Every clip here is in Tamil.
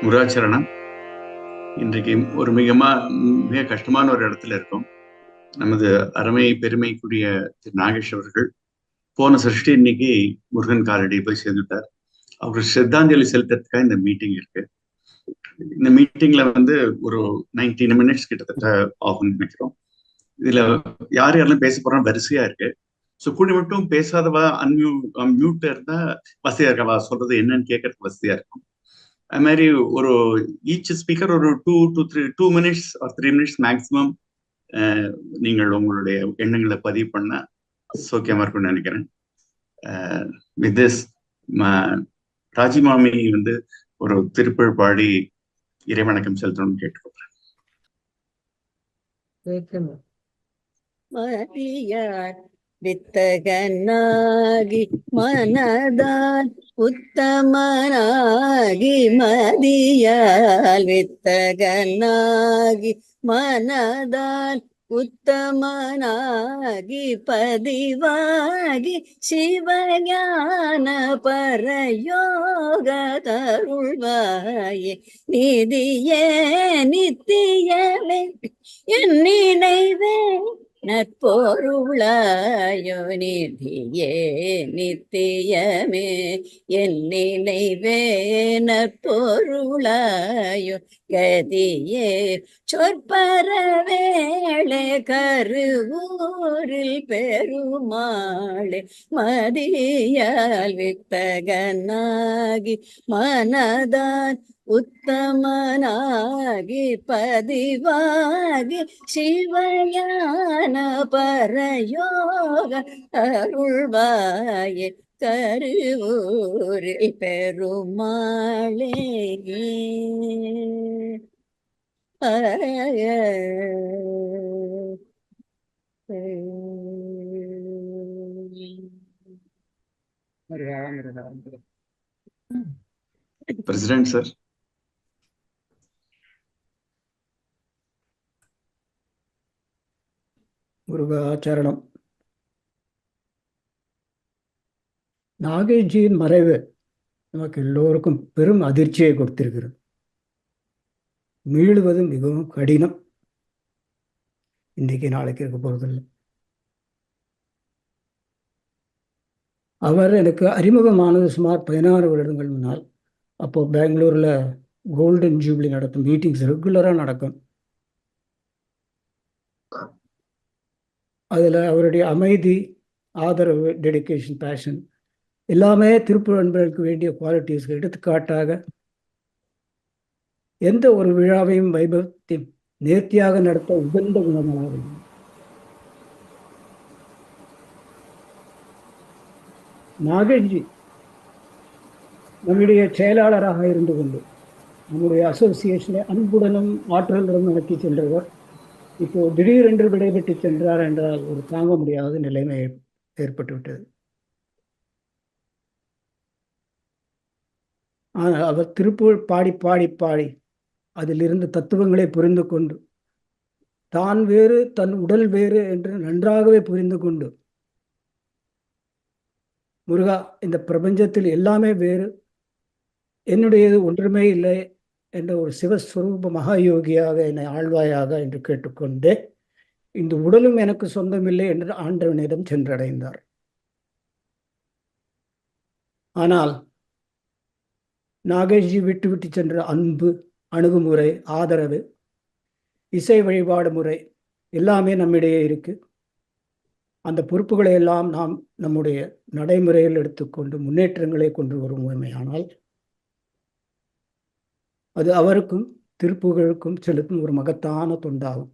முருகாச்சரணம். இன்றைக்கு ஒரு மிக கஷ்டமான ஒரு இடத்துல இருக்கோம். நமது அருமை பெருமைக்குரிய திரு நாகேஷ் அவர்கள் போன சிருஷ்டி இன்னைக்கு முருகன் காலடி போய் சேர்ந்துட்டார். அவர் ஸ்ரத்தாஞ்சலி செலுத்துறதுக்காக இந்த மீட்டிங் இருக்கு. இந்த மீட்டிங்ல ஒரு 19 மினிட்ஸ் கிட்டத்தட்ட ஆகும்னு நினைக்கிறோம். இதுல யார் யாரெல்லாம் பேச போறோம் வரிசையா இருக்கு. ஸோ கூடி மட்டும் பேசாதவா மியூட் இருந்தா வசதியா இருக்கவா சொல்றது என்னன்னு கேட்கறதுக்கு வசதியா இருக்கும். அது மாதிரி ஒரு ஈச் ஸ்பீக்கர் ஒரு 2 மினிட்ஸ் ஆர் 3 மினிட்ஸ் மேக்ஸிமம் நீங்கள் உங்களுடைய எண்ணங்களை பதிவு பண்ண சௌக்கியமா இருக்கும்னு நினைக்கிறேன். வித் திஸ் ராஜி மாமி ஒரு திருப்புகழ் பாடி இறைவணக்கம் செலுத்தணும்னு கேட்டுக்கொள்றேன். வித்தகனாகி மனதால் உத்தமனாகி மதியால் வித்தகனாகி மனதால் உத்தமனாகி பதிவாகி சிவஞான பரயோக தருள்வாயே நிதியே நித்தியமே என் நினைவே நற்பொருளாயோ நிதியே நித்தியமே என் நினைவே நற்பொருளாயோ கதியே சொற்பரவேளே கருவூரில் பெருமாளே மதியால் வித்தகனாகி மனதான் உத்தமனாகி பதிவாகி சிவஞான பரயோக அருள்வாயே கருவூரில் பெருமாளே. President sir. முருகாச்சரணம். நாகேஷ்ஜியின் மறைவு நமக்கு எல்லோருக்கும் பெரும் அதிர்ச்சியை கொடுத்திருக்கிறது. மீளுவது மிகவும் கடினம். இன்றைக்கு நாளைக்கு இருக்க போவதில்லை. அவர் எனக்கு அறிமுகமானது சுமார் 16 வருடங்கள் முன்னால். அப்போ பெங்களூரில் கோல்டன் ஜூப்ளி நடக்கும் மீட்டிங்ஸ் ரெகுலராக நடக்கும். அதில் அவருடைய அமைதி, ஆதரவு, டெடிக்கேஷன், பேஷன் எல்லாமே திருப்பூர் அன்பர்களுக்கு வேண்டிய குவாலிட்டிஸ்க்கு எடுத்துக்காட்டாக எந்த ஒரு விழாவையும் வைபவத்தையும் நேர்த்தியாக நடத்த உகந்த குணங்களாக நாகேஷ்ஜி நம்முடைய செயலாளராக இருந்து கொண்டு நம்முடைய அசோசியேஷனை அன்புடனும் ஆற்றலுடன் நடத்தி சென்றவர் இப்போ திடீரென்று விடைபெற்று சென்றார் என்றால் ஒரு தாங்க முடியாத நிலைமை ஏற்பட்டுவிட்டது. ஆனால் அவர் திருப்பூர் பாடி பாடி பாடி அதிலிருந்து தத்துவங்களை புரிந்து கொண்டு தான் வேறு தன் உடல் வேறு என்று நன்றாகவே புரிந்து கொண்டு முருகா, இந்த பிரபஞ்சத்தில் எல்லாமே வேறு, என்னுடையது ஒன்றுமே இல்லை என்ற ஒரு சிவஸ்வரூப மகாயோகியாக என்னை ஆழ்வாயாக என்று கேட்டுக்கொண்டே இந்த உடலும் எனக்கு சொந்தமில்லை என்று ஆண்டவனிடம் சென்றடைந்தார். ஆனால் நாகேஷ்ஜி விட்டு சென்ற அன்பு, அணுகுமுறை, ஆதரவு, இசை வழிபாடு முறை எல்லாமே நம்மிடையே இருக்கு. அந்த பொறுப்புகளை எல்லாம் நாம் நம்முடைய நடைமுறையில் எடுத்துக்கொண்டு முன்னேற்றங்களை கொண்டு வருவோமேயானால் அது அவருக்கும் திருப்புகழுக்கும் செலுத்தும் ஒரு மகத்தான தொண்டாகும்.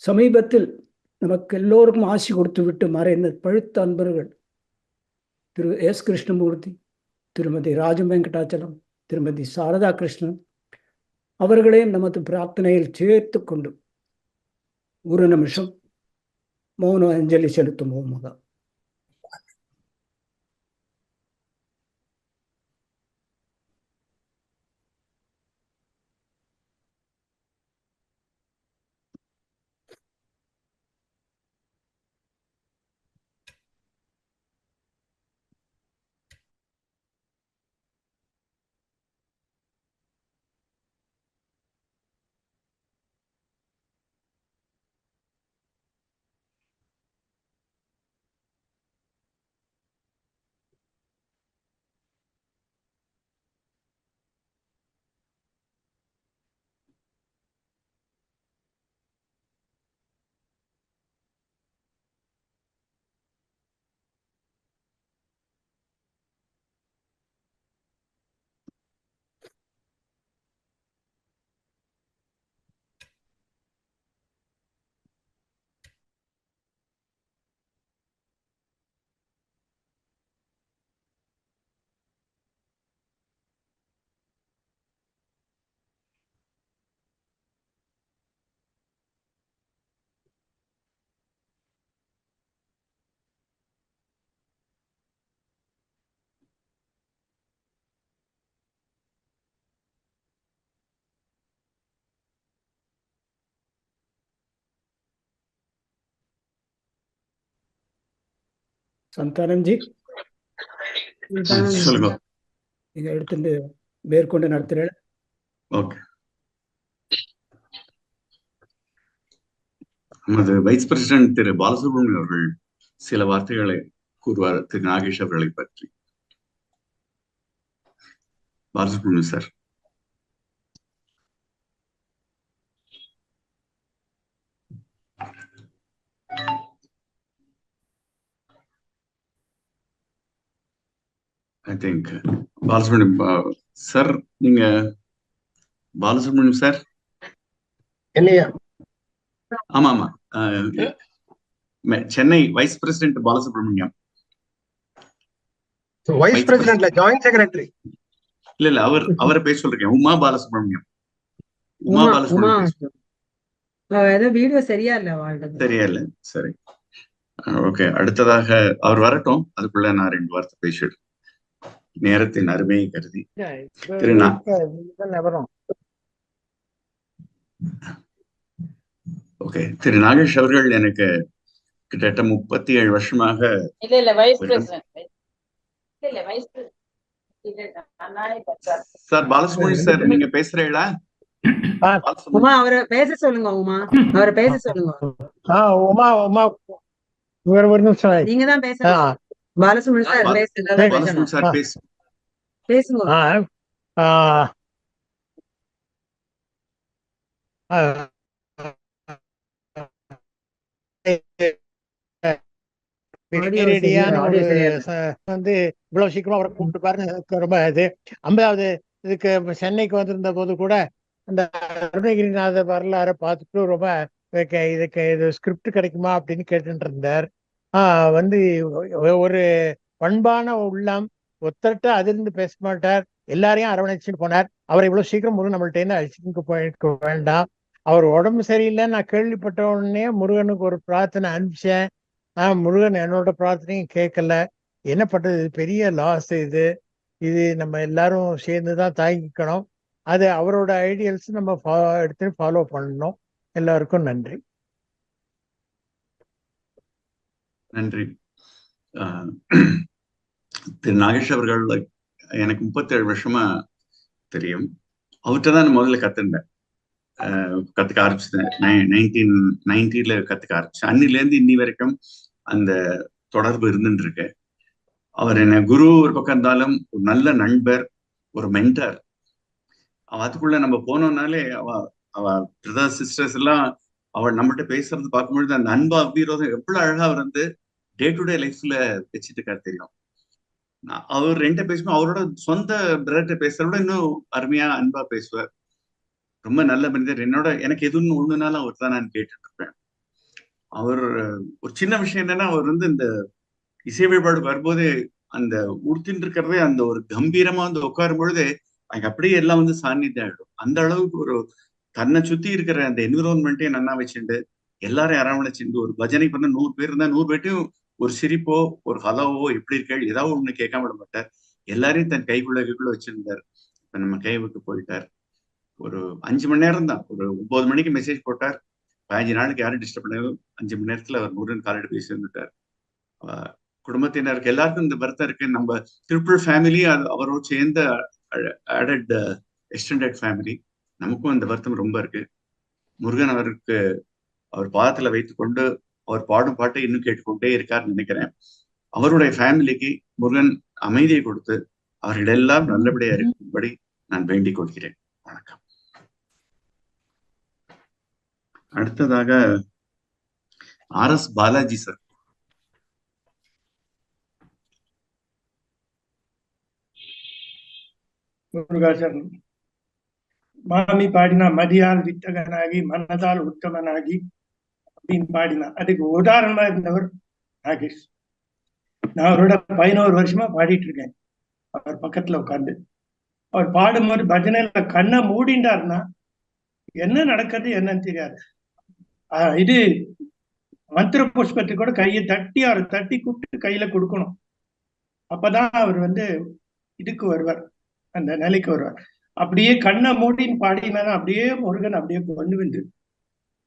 சமீபத்தில் நமக்கு எல்லோருக்கும் ஆசி கொடுத்து விட்டு மறைந்த பழுத்த அன்பர்கள் திரு எஸ் கிருஷ்ணமூர்த்தி, திருமதி ராஜவெங்கடாச்சலம், திருமதி சாரதா கிருஷ்ணன் அவர்களையும் நமது பிரார்த்தனையில் சேர்த்து கொண்டு ஒரு நிமிஷம் மௌன அஞ்சலி செலுத்துவோமாக. சந்தானம்ஜி சொல்லுங்க. நீங்க எடுத்துட்டு மேற்கொண்டு நடத்துறேன். ஓகே. நமது வைஸ் பிரசிடென்ட் திரு பாலசுப்ரமணியம் அவர்கள் சில வார்த்தைகளை கூறுவார் திரு நாகேஷ் அவர்களை பற்றி. Balasubramaniam sir. I think Balasubramaniam sir, நீங்க பாலசுப்ரமணியம் சார்? இல்லையா? ஆமா ஆமா, Chennai vice president Balasubramaniam. Vice பிரசிடென்ட்ல ஜாயிண்ட் செக்ரட்டரி. இல்ல அவரை பேச சொல்றேன். உமா பாலசுப்ரமணியம். உமா பாலசுப்ரமணியம் ஏதோ வீடியோ சரியா இல்ல, சரியா இல்ல. சரி, ஓகே. அடுத்ததாக அவர் வரட்டும், அதுக்குள்ள நான் 2 வார்த்தை பேசிடு நேரத்தின் அருமையை கருதி. ஓகே, திரு நாகேஷ் அவர்கள் எனக்கு கிட்டத்தட்ட 37 வருஷமாக சார். பாலசுப்ரமணியம் சார், நீங்க பேசுறீங்களா? உமா அவரை பேச சொல்லுங்க. உமா அவரை பேச சொல்லுங்க. உமா ஒரு நிமிஷம் நீங்க தான் பேசணும். பாலசுப்ரமணியம் சார் பாலசுப்ரமணியம் சார் பேசுங்க. வந்து இவ்வளவு சீக்கிரமா அவரை கூப்பிட்டு பாருங்க, ரொம்ப இது. 50வது இதுக்கு சென்னைக்கு வந்திருந்த போது கூட அந்த அருணகிரிநாத வரலாறை பார்த்துட்டு ரொம்ப இதுக்கு இது ஸ்கிரிப்ட் கிடைக்குமா அப்படின்னு கேட்டுட்டு இருந்தார். வந்து ஒரு பண்பான உள்ளம், ஒத்தட்ட அதிர்ந்து பேச மாட்டார், எல்லாரையும் அரவணைச்சுட்டு போனார். அவரை இவ்வளவு சீக்கிரம் முருகன் நம்மள்ட்ட அழிச்சுட்டு போயிருக்க வேண்டாம். அவர் உடம்பு சரியில்லை நான் கேள்விப்பட்ட உடனே முருகனுக்கு ஒரு பிரார்த்தனை அனுப்பிச்சேன். முருகன் என்னோட பிரார்த்தனையும் கேட்கல. என்ன பண்றது? இது பெரிய லாஸ். இது நம்ம எல்லாரும் சேர்ந்துதான் தாங்கிக்கணும். அது அவரோட ஐடியல்ஸ் நம்ம எடுத்து ஃபாலோ பண்ணணும். எல்லாருக்கும் நன்றி. நன்றி. திரு நாகேஷ் அவர்கள் எனக்கு 37 வருஷமா தெரியும். அவர்கிட்ட தான் முதல்ல கத்துக்க ஆரம்பிச்சேன். 1990 கத்துக்க ஆரம்பிச்சேன். அன்னிலேருந்து இன்னி வரைக்கும் அந்த தொடர்பு இருந்துட்டு இருக்கு. அவர் என்ன குரு ஒரு பக்கம் இருந்தாலும் ஒரு நல்ல நண்பர், ஒரு மென்டர். அதுக்குள்ள நம்ம போனோம்னாலே அவ பிரதர்ஸ் சிஸ்டர்ஸ் எல்லாம் அவள் நம்மகிட்ட பேசுறது பார்க்கும்பொழுது அந்த அன்பா அபிரோதம் எவ்வளவு அழகா அவர் வந்து டே டு டே லைஃப்ல வச்சுட்டு இருக்காரு தெரியும். அவர் 2 பேசும்போது அவரோட சொந்த பிரதர்கிட்ட பேசுறத விட இன்னும் அருமையா அன்பா பேசுவார். ரொம்ப நல்ல மனிதர். எனக்கு எதுன்னு ஒண்ணுனாலும் அவர் தான் நான் கேட்டுட்டு இருப்பேன். அவர் ஒரு சின்ன விஷயம் என்னன்னா, அவர் வந்து இந்த இசை வழிபாடு வரும்போது அந்த உடுத்தின்னு இருக்கிறதே அந்த ஒரு கம்பீரமா வந்து உட்காரும் பொழுது அங்க அப்படியே எல்லாம் வந்து சாநித்தியம் ஆயிடும். அந்த அளவுக்கு ஒரு தன்னை சுத்தி இருக்கிற அந்த என்விரான்மெண்ட்டையும் நன்னா வச்சுட்டு எல்லாரையும் அரவணைச்சுட்டு ஒரு பஜனை பண்ண 100 பேர் இருந்தா 100 பேர்ட்டையும் ஒரு சிரிப்போ ஒரு ஹலோவோ எப்படி இருக்கேள் ஏதாவது ஒண்ணு கேட்காம விட மாட்டார். எல்லாரையும் தன் கைக்குள்ள வச்சிருந்தார். இப்ப நம்ம கை விட்டு போயிட்டார். ஒரு 5 மணி நேரம் தான். ஒரு 9 மணிக்கு மெசேஜ் போட்டார். 15 நாளுக்கு யாரும் டிஸ்டர்ப் பண்ணாலும் 5 மணி நேரத்துல அவர் முருகன் காலடி பேசி வந்துட்டார். குடும்பத்தினருக்கு எல்லாருக்கும் இந்த வருத்தம் இருக்கு. நம்ம ட்ரிபிள் ஃபேமிலி அவரோடு சேர்ந்த ஆடட் எக்ஸ்டெண்டட் ஃபேமிலி. நமக்கும் இந்த வருத்தம் ரொம்ப இருக்கு. முருகன் அவருக்கு அவர் பாதத்துல வைத்துக்கொண்டு அவர் பாடும் பாட்டை இன்னும் கேட்டுக்கொண்டே இருக்காருன்னு நினைக்கிறேன். அவருடைய ஃபேமிலிக்கு முருகன் அமைதியை கொடுத்து அவர்களெல்லாம் நல்லபடியா இருக்கும்படி நான் வேண்டிக் கொள்கிறேன். வணக்கம். அடுத்ததாக RS பாலாஜி சார். முருகாசரணம். மாமி பாடினா மதியால் வித்தகனாகி மனதால் உத்தமனாகி அப்படின்னு பாடினா அதுக்கு உதாரணமா இருந்தவர் நாகேஷ். நான் அவரோட 11 வருஷமா பாடிட்டு இருக்கேன். அவர் பக்கத்துல உட்காந்து அவர் பாடும்போது பஜனையில கண்ணை மூடிண்டாருன்னா என்ன நடக்கிறது என்னன்னு தெரியாது. இது மந்திர புஷ்பத்தை கூட கையை தட்டி அவரை தட்டி கூப்பிட்டு கையில கொடுக்கணும். அப்பதான் அவர் வந்து இதுக்கு வருவார், அந்த நிலைக்கு வருவார். அப்படியே கண்ணை மூடின்னு பாடினா அப்படியே முருகன் அப்படியே கொண்டு வந்து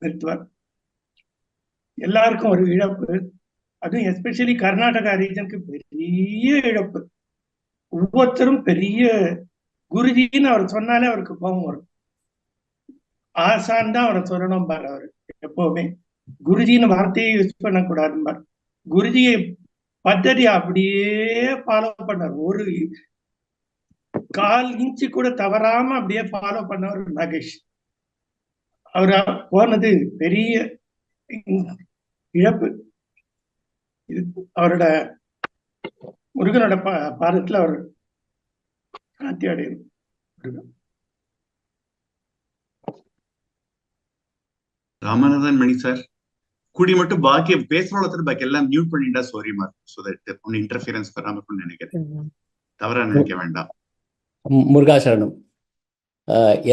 நிறுத்துவார். எல்லாருக்கும் ஒரு இழப்பு. அதுவும் எஸ்பெஷலி கர்நாடகா ரீஜனுக்கு பெரிய இழப்பு. ஒவ்வொருத்தரும் பெரிய குருஜின்னு அவர் சொன்னாலே அவருக்கு கோபம் வரும். ஆசான் தான் அவரை சொல்லணும் பாரு. அவரு எப்பவுமே குருஜின்னு வார்த்தையை யூஸ் பண்ணக்கூடாதுன்னு பாரு. குருஜியை பద్ధதி அப்படியே ஃபாலோ பண்ணார். ஒரு 1/4 இன்ச்சு கூட தவறாம அப்படியே ஃபாலோ பண்ணவர் நாகேஷ். அவர் போனது பெரிய இழப்பு. இது அவரோட முருகனோட பாதத்துல அவர் சாந்தி அடையணும். ராமநாதன் மணி சார் கூடி மட்டும் பாக்கி பேசுறோட பாக்கி எல்லாம் மியூட் பண்ணிட்டா சோரியமா இருக்கும். சோ தட் ஒன்னு இன்டர்ஃபியரன்ஸ் வராம இருக்கும்னு நினைக்கிறேன். தவறா நினைக்க வேண்டாம். முருகாசரணம்.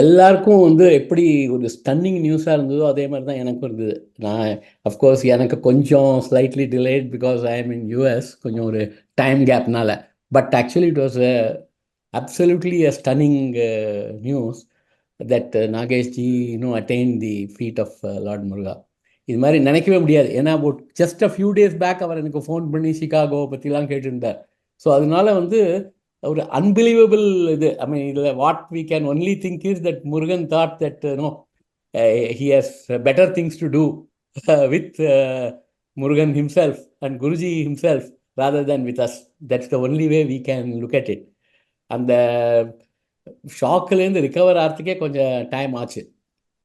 எல்லாருக்கும் வந்து எப்படி ஒரு ஸ்டன்னிங் நியூஸாக இருந்ததோ அதே மாதிரி தான் எனக்கும் இருந்தது. நான் அஃப்கோர்ஸ் எனக்கு கொஞ்சம் slightly delayed because I am in US, கொஞ்சம் ஒரு time கேப்னால. But actually it was absolutely a stunning news that நாகேஷ்ஜி attain the feet of Lord முருகா. இது மாதிரி நினைக்கவே முடியாது. ஏன்னா just a few days back அவர் எனக்கு ஃபோன் பண்ணி சிகாகோவை பற்றிலாம் கேட்டுருந்தார். ஸோ அதனால வந்து ஒரு அன்பிலீவபிள் இது. ஐ மீன் இதில் what we can only think is that Murugan thought that he has better things to do with Murugan himself and Guruji himself rather than with us. That's the only way we can look at it. அந்த ஷாக்கிலேருந்து ரிகவர் ஆகிறதுக்கே கொஞ்சம் டைம் ஆச்சு.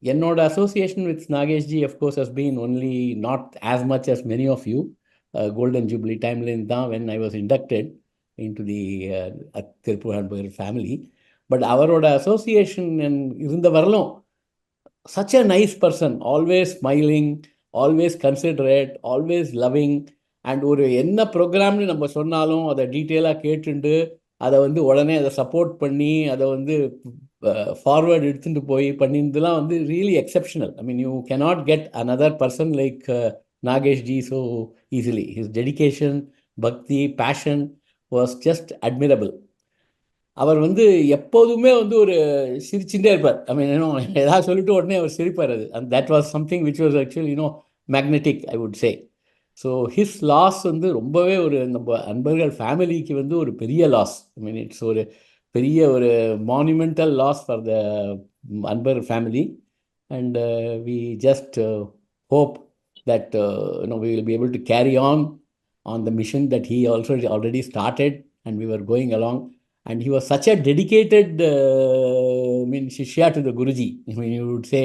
என்னோட association with நாகேஷ்ஜி of course has been only not as much as many of you. Golden jubilee டைம்லேருந்து தான் when I was inducted into the Tirupur family. But அவரோட அசோசியேஷன் இருந்த வரலும் such a nice person, always smiling, always considerate, always loving. And ஒரு என்ன ப்ரோக்ராம்னு நம்ம சொன்னாலும் அதை டீட்டெயிலாக கேட்டுண்டு அதை வந்து உடனே அதை சப்போர்ட் பண்ணி அதை வந்து ஃபார்வர்ட் எடுத்துகிட்டு போய் பண்ணியிருந்தெல்லாம் வந்து really exceptional. I mean you cannot get another person like Nageshji so easily. His dedication, bhakti, passion was just admirable. அவர் வந்து எப்போதுமே வந்து ஒரு சிரிச்சுட்டே இருப்பார். ஐ மீன் ஏதாவது சொல்லிட்டு உடனே அவர் சிரிப்பார். அது and that was something which was actually magnetic I would say. So his loss வந்து ரொம்பவே ஒரு நம்ம அன்பர்கள் ஃபேமிலிக்கு வந்து ஒரு பெரிய லாஸ். ஐ மீன் இட்ஸ் ஒரு பெரிய ஒரு மானுமெண்டல் லாஸ் ஃபார் த அன்பர் family. And we just hope that we will be able to carry on the mission that he also already started, and we were going along. And he was such a dedicated shishya to the Guruji. I mean, you would say,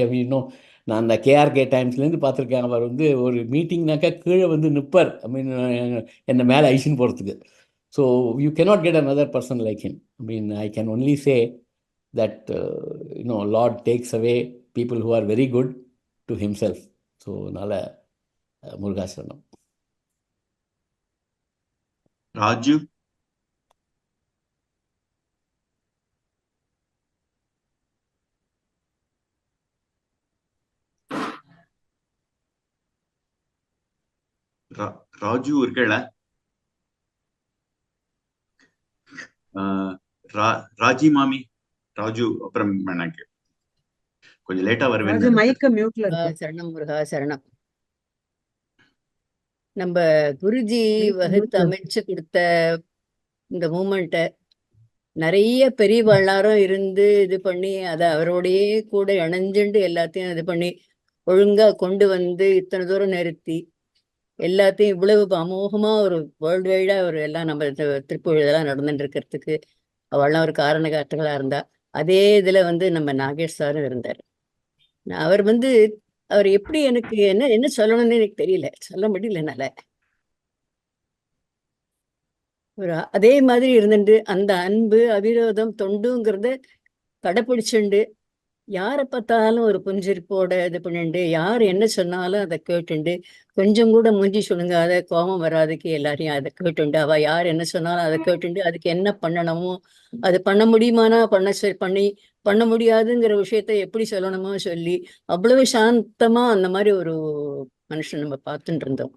நான் அந்த கேஆர்கே டைம்ஸ்லேருந்து பார்த்துருக்கேன். அவர் வந்து ஒரு மீட்டிங்னாக்கா கீழே வந்து நிற்பார். ஐ மீன் என்னை மேலே ஐஷன் போகிறதுக்கு. So you cannot get another person like him. I mean, I can only say that Lord takes away people who are very good to himself. So அதனால் முருகாசரணம். ராஜு. ராஜு இருக்கல. ராஜி மாமி. ராஜு அப்புறம் எனக்கு கொஞ்சம் லேட்டா வருவேன். மைக்க மியூட்ல இருக்கு. சரணம் முருகா சரணம். நம்ம குருஜி வகுத்து அமைச்சு கொடுத்த இந்த மூமெண்ட்டை நிறைய பெரிய வல்லாரும் இருந்து இது பண்ணி அதை அவரோடையே கூட இணைஞ்சுண்டு எல்லாத்தையும் இது பண்ணி ஒழுங்கா கொண்டு வந்து இத்தனை தூரம் நிறுத்தி எல்லாத்தையும் இவ்வளவு அமோகமா ஒரு வேர்ல்டு வைடா ஒரு எல்லாம் நம்ம திருப்பூர் இதெல்லாம் நடந்துட்டு இருக்கிறதுக்கு அவள்லாம் ஒரு காரணகாரர்களா இருந்தா. அதே இதுல வந்து நம்ம நாகேஷ் சாரும் இருந்தார். அவர் எப்படி எனக்கு என்ன சொல்லணும்னு எனக்கு தெரியல, சொல்ல முடியல என்னால. ஒரு அதே மாதிரி இருந்துட்டு அந்த அன்பு அவிரோதம் தொண்டுங்கிறத கடைப்பிடிச்சுண்டு யாரை பார்த்தாலும் ஒரு புஞ்சிருப்போட இது பண்ணிண்டு யார் என்ன சொன்னாலும் அதை கேட்டுண்டு கொஞ்சம் கூட மூஞ்சி சொல்லுங்க அதை கோபம் வராதுக்கு எல்லாரையும் அதை கேட்டுண்டு அவ யார் என்ன சொன்னாலும் அதை கேட்டுண்டு அதுக்கு என்ன பண்ணணுமோ அது பண்ண முடியுமானா பண்ண முடியாதுங்கிற விஷயத்த எப்படி சொல்லணுமோ சொல்லி அவ்வளவு சாந்தமா அந்த மாதிரி ஒரு மனுஷன் நம்ம பார்த்துட்டு இருந்தோம்.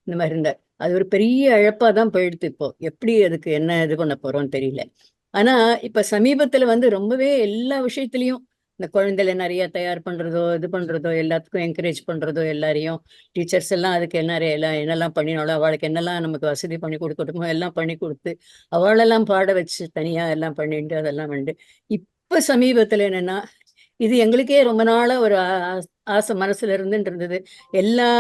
இந்த மாதிரி இருந்தார். அது ஒரு பெரிய இழப்பா தான் போயிடுது. இப்போ எப்படி அதுக்கு என்ன இது பண்ண போறோம்னு தெரியல. ஆனா இப்ப சமீபத்துல வந்து ரொம்பவே எல்லா விஷயத்திலையும் இந்த குழந்தைகளை நிறைய தயார் பண்றதோ இது பண்றதோ எல்லாத்துக்கும் என்கரேஜ் பண்றதோ எல்லாரையும் டீச்சர்ஸ் எல்லாம் அதுக்கு எல்லாம் என்னெல்லாம் பண்ணினாலும் அவளுக்கு என்னெல்லாம் நமக்கு வசதி பண்ணி கொடுக்கணுமோ எல்லாம் பண்ணி கொடுத்து அவளெல்லாம் பாட வச்சு தனியா எல்லாம் பண்ணிட்டு அதெல்லாம் வந்து இப்ப சமீபத்துல என்னன்னா இது எங்களுக்கே ரொம்ப நாளா ஒரு ஆசை மனசுல இருந்துட்டு எல்லா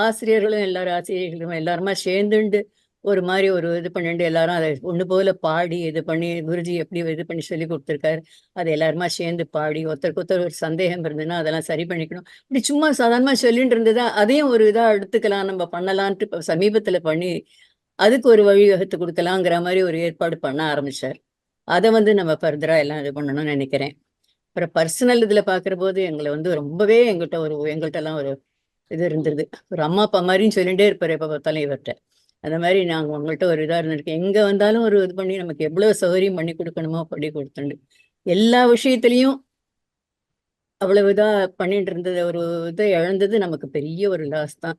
ஆசிரியர்களும் எல்லாருமா சேர்ந்துண்டு ஒரு மாதிரி ஒரு இது பண்ணிட்டு எல்லாரும் அதை ஒண்ணு போல பாடி இது பண்ணி குருஜி எப்படி இது பண்ணி சொல்லி கொடுத்துருக்காரு. அதை எல்லாருமா சேர்ந்து பாடி ஒருத்தருக்கு ஒருத்தர் ஒரு சந்தேகம் இருந்ததுன்னா அதெல்லாம் சரி பண்ணிக்கணும். இப்படி சும்மா சாதாரணமா சொல்லிட்டு இருந்ததா அதையும் ஒரு இதா எடுத்துக்கலாம், நம்ம பண்ணலான்ட்டு இப்ப சமீபத்துல பண்ணி அதுக்கு ஒரு வழி வகுத்து கொடுக்கலாங்கிற மாதிரி ஒரு ஏற்பாடு பண்ண ஆரம்பிச்சார். அதை நம்ம ஃபர்தரா எல்லாம் இது பண்ணணும்னு நினைக்கிறேன். அப்புறம் பர்சனல் இதுல பாக்குற போது எங்களை ரொம்பவே எங்கள்கிட்ட எல்லாம் ஒரு இது இருந்தது. ஒரு அம்மா அப்பா மாதிரின்னு சொல்லிட்டே இருப்பாரு எப்ப பார்த்தாலும் இவர்கிட்ட. அந்த மாதிரி நாங்க உங்கள்கிட்ட ஒரு இதா இருந்திருக்கேன். எங்க வந்தாலும் ஒரு இது பண்ணி நமக்கு எவ்வளவு சௌகரியம் பண்ணி கொடுக்கணுமோ பண்ணி கொடுத்துண்டு எல்லா விஷயத்திலையும் அவ்வளவு இதா பண்ணிட்டு இருந்தது. ஒரு இதை இழந்தது நமக்கு பெரிய ஒரு லாஸ் தான்.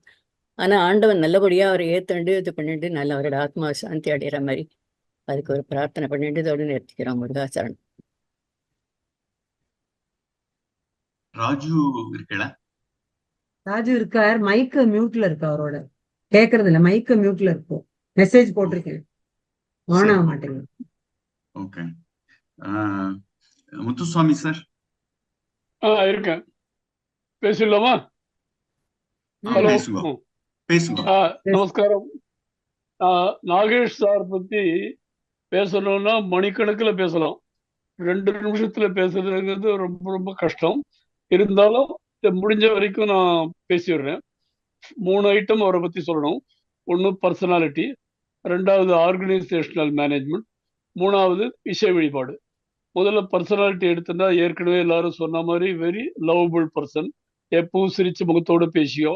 ஆனா ஆண்டவன் நல்லபடியா அவரை ஏத்துண்டு இது பண்ணிட்டு நல்ல அவரோட ஆத்மா சாந்தி அடைகிற மாதிரி அதுக்கு ஒரு பிரார்த்தனை பண்ணிட்டு இதோடு நிறுத்திக்கிறோம். முருகாசரணம். ராஜு இருக்கல? ராஜு இருக்கார், மைக்கு மியூட்ல இருக்கு, அவரோட கேக்குறது இல்ல, மைக்கு மியூட்ல இருக்கும். மெசேஜ் போட்டிருக்கேன், ஆன் ஆக மாட்டேங்குது. ஓகே. முத்துசுவாமி சார் இருக்கேன், பேசலாமா? ஹலோ, பேசுங்க. நமஸ்காரம். நாகேஷ் சார் பத்தி பேசணும்னா மணிக்கணக்கில் பேசலாம். 2 நிமிஷத்துல பேசுறதுங்கிறது ரொம்ப ரொம்ப கஷ்டம். இருந்தாலும் முடிஞ்ச வரைக்கும் நான் பேசிடுறேன். 3 ஐட்டம் அவரை பத்தி சொல்லணும். 1 பர்சனாலிட்டி, 2வது ஆர்கனைசேஷனல் மேனேஜ்மெண்ட், 3வது இசை வழிபாடு. முதல்ல பர்சனாலிட்டி எடுத்தோம்னா ஏற்கனவே எல்லாரும் சொன்ன மாதிரி வெரி லவபிள் பர்சன். எப்பவும் சிரிச்சு முகத்தோடு பேசியோ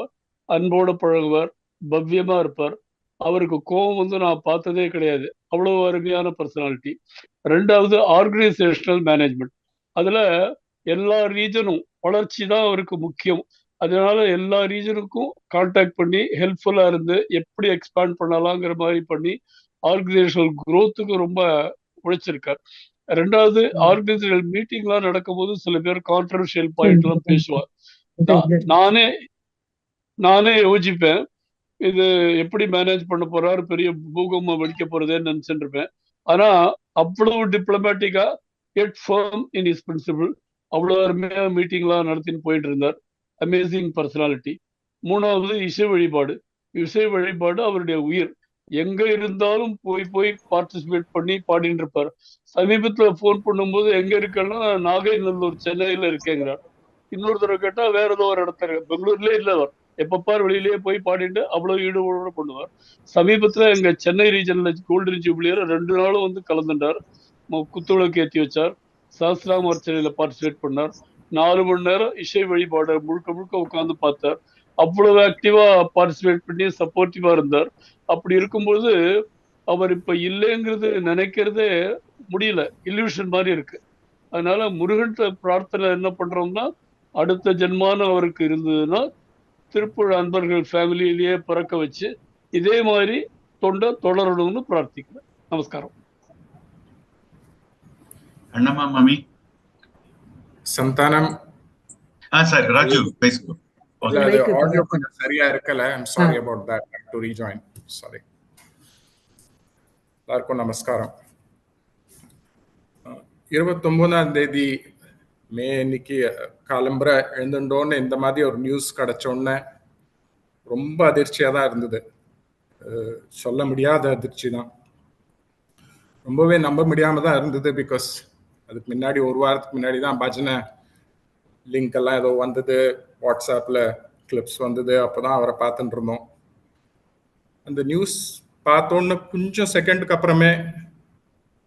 அன்போடு பழகுவார், பவ்யமா இருப்பார். அவருக்கு கோபம் நான் பார்த்ததே கிடையாது. அவ்வளவு அருமையான பர்சனாலிட்டி. 2வது ஆர்கனைசேஷனல் மேனேஜ்மெண்ட். அதுல எல்லா ரீஜனும் வளர்ச்சி தான் அவருக்கு முக்கியம். அதனால எல்லா ரீஜனுக்கும் கான்டாக்ட் பண்ணி ஹெல்ப்ஃபுல்லா இருந்து எப்படி எக்ஸ்பேண்ட் பண்ணலாங்கிற மாதிரி பண்ணி ஆர்கனைசேஷனல் குரோத்துக்கு ரொம்ப உழைச்சிருக்கார். 2வது ஆர்கனைசேஷனல் மீட்டிங்லாம் நடக்கும்போது சில பேர் கான்ட்ரவர்ஷியல் பாயிண்ட் எல்லாம் பேசுவார். நானே யோசிப்பேன், இது எப்படி மேனேஜ் பண்ண போறாரு, பெரிய பூகம்பம் வெடிக்க போறதேன்னு நினைச்சுட்டு இருப்பேன். ஆனா அவ்வளவு டிப்ளமேட்டிக்கா எட் ஃபர்ம் இன் இஸ் பிரின்சிபிள், அவ்வளவு அருமையா மீட்டிங்லாம் நடத்தின்னு போயிட்டு இருந்தார். Amazing personality. 3வது இசை வழிபாடு. இசை வழிபாடு அவருடைய உயிர். எங்க இருந்தாலும் போய் பார்ட்டிசிபேட் பண்ணி பாடிட்டு இருப்பார். சமீபத்துல போன் பண்ணும்போது எங்க இருக்கேன்னா நாகைநல்லூர், சென்னையில இருக்கேங்கிறார். இன்னொரு தடவை கேட்டா வேற ஏதோ ஒரு இடத்துல, பெங்களூர்லயே இல்லை, அவர் எப்பப்பார் வெளியிலேயே போய் பாடிட்டு அவ்வளவு ஈடுபாடு பண்ணுவார். சமீபத்துல எங்க சென்னை ரீஜன்ல கோல்டன் ஜூபிலியர் 2 நாளும் கலந்துட்டார். குத்துவிளக்கு ஏற்றி வச்சார், சஹஸ்ராம் அர்ச்சனையில பார்ட்டிசிபேட் பண்ணார். 4 மணி நேரம் இசை வழிபாடு முழுக்க உட்காந்து பார்த்தார். அவ்வளவு ஆக்டிவா பார்ட்டிசிபேட் பண்ணி சப்போர்ட்டிவா இருந்தார். அப்படி இருக்கும்போது அவர் இப்ப இல்லைங்கிறது நினைக்கிறதே முடியல, இல்யூஷன் மாதிரி இருக்கு. அதனால முருகன் பிரார்த்தனை என்ன பண்றோம்னா, அடுத்த ஜென்மானம் அவருக்கு இருந்ததுன்னா திருப்புழ அன்பர்கள் ஃபேமிலியிலேயே பிறக்க வச்சு இதே மாதிரி தொண்டை தொடரணும்னு பிரார்த்திக்கிறேன். நமஸ்காரம். அண்ணம்மா மாமி சந்தானம். சார் ராஜு பேசுங்க. ஆடியோ கொஞ்சம் சரியா இருக்கல. I am sorry about that. I have to rejoin. Sorry. எல்லாருக்கும் நமஸ்காரம். 29ஆம் தேதி மே இன்னைக்கு காலம்பரை எழுந்துட்டோன்னு இந்த மாதிரி ஒரு நியூஸ் கிடைச்சோன்னே ரொம்ப அதிர்ச்சியா தான் இருந்தது. சொல்ல முடியாத அதிர்ச்சி தான். ரொம்பவே நம்ப முடியாம தான் இருந்தது. பிகாஸ் அதுக்கு முன்னாடி 1 வாரத்துக்கு முன்னாடி தான் பஜனை லிங்க் எல்லாம் ஏதோ வந்தது, வாட்ஸ்அப்பில் கிளிப்ஸ் வந்தது. அப்போதான் அவரை பார்த்துட்டு இருந்தோம். அந்த நியூஸ் பார்த்தோன்னு கொஞ்சம் செகண்டுக்கு அப்புறமே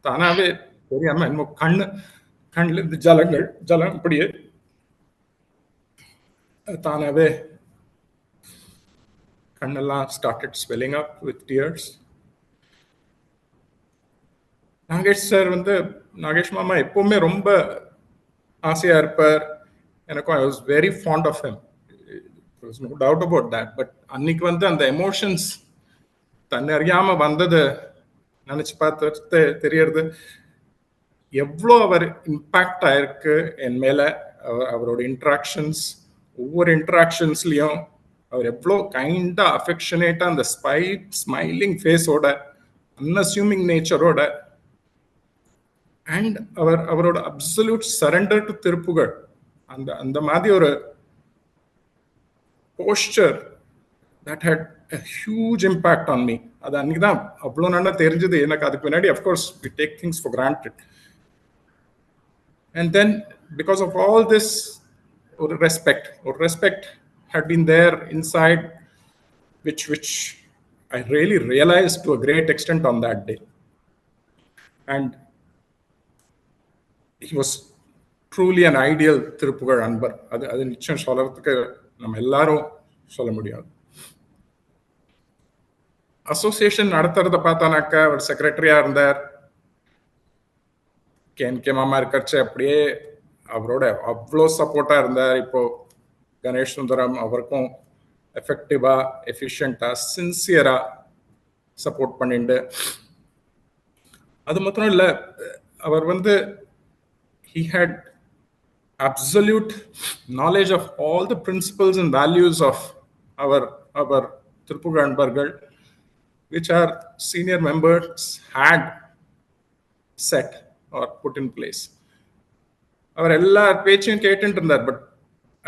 தானாவே தெரியாம என்னமோ கண்ணுல இருந்து ஜலம் இப்படியே தானாவே கண்ணெல்லாம் started swelling up with tears. Nagesh sir Nagesh மாமா எப்பவுமே ரொம்ப ஆசையா இருப்பார். எனக்கும் I was very fond of him. there was no doubt about that. But அன்னைக்கு அந்த எமோஷன்ஸ் தன்னை அறியாம வந்தது நினைச்சு பார்த்து தெரியறது எவ்வளோ அவர் இம்பேக்ட் ஆயிருக்கு என் மேல, அவரோட இன்ட்ராக்ஷன்ஸ், ஒவ்வொரு இன்ட்ராக்ஷன்ஸ்லயும் அவர் எவ்வளோ கைண்டா அஃபெக்ஷனேட்டா அந்த ஸ்மைலிங் ஃபேஸோட, அன்அஸ்யூமிங் நேச்சரோட, அண்ட் அவரோட அப்சல்யூட் சரண்டர் டு திருப்புகழ், அந்த மாதிரி ஒரு poster that had a huge impact on me. அது அன்னைக்கு தான் அவ்வளோ நல்லா தெரிஞ்சது எனக்கு. அதுக்கு முன்னாடி of course we take things for granted. And then because of all this, ஒரு respect had been there inside, which I really realized to a great extent on that day. And he was truly an ideal Thiruppugazh அன்பர். அது நிச்சயம் சொல்றதுக்கு நம்ம எல்லாரும் சொல்ல முடியாது. அசோசியேஷன் நடத்துறத பார்த்தானாக்கா அவர் செக்ரட்டரியா இருந்தார். கே மாமா இருக்கச்சு அப்படியே அவரோட அவ்வளோ சப்போர்ட்டா இருந்தார். இப்போ கணேஷ் சுந்தரம் அவருக்கும் எஃபெக்டிவா, எஃபிஷியண்டா, சின்சியரா சப்போர்ட் பண்ணிட்டு, அது மாத்திரம் இல்லை, அவர் he had absolute knowledge of all the principles and values of our Thiruppugazh அன்பர்கள், which our senior members had set or put in place. அவர் எல்லா பேச்சையும் கேட்டுட்டு இருந்தார். But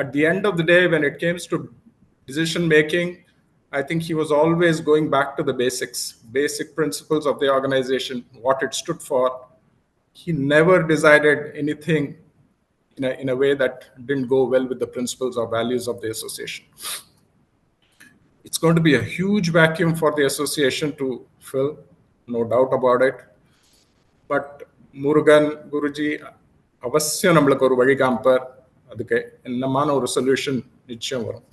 at the end of the day, when it came to decision making, I think he was always going back to the basic principles of the organization, what it stood for. He never decided anything in a way that didn't go well with the principles or values of the association. It's going to be a huge vacuum for the association to fill, no doubt about it. But Murugan Guruji அவசியம் நம்மளுக்கு ஒரு வழி காமிப்பார். அதுக்கு என்னமான ஒரு சொல்யூஷன் நிச்சயம் வரும்.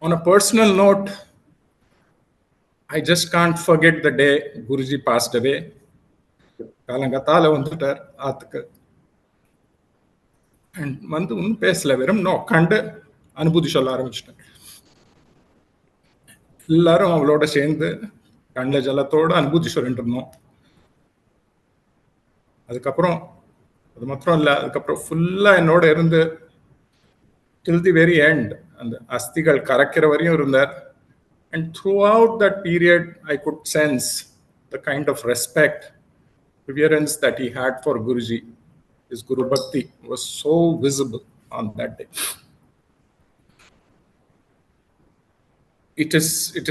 On a personal note, I just can't forget the day Guruji passed away. காலங்கத்தால வந்துட்டார் ஆத்துக்கு. அண்ட் ஒன்றும் பேசல, வெறும் உட்காந்து அனுபூதி சொல்ல ஆரம்பிச்சிட்டார். எல்லாரும் அவளோட சேர்ந்து கண்ட ஜலத்தோட அனுபூதி சொல்லிட்டு இருந்தோம். அதுக்கப்புறம் அது மாத்திரம் இல்லை, அதுக்கப்புறம் ஃபுல்லா என்னோட இருந்து till the very end, அந்த அஸ்திகள் கரைக்கிற வரையும் இருந்தார். And throughout that period, I could sense the kind of respect, reverence that he had for Guruji. His Guru Bhakti was so visible on that day. It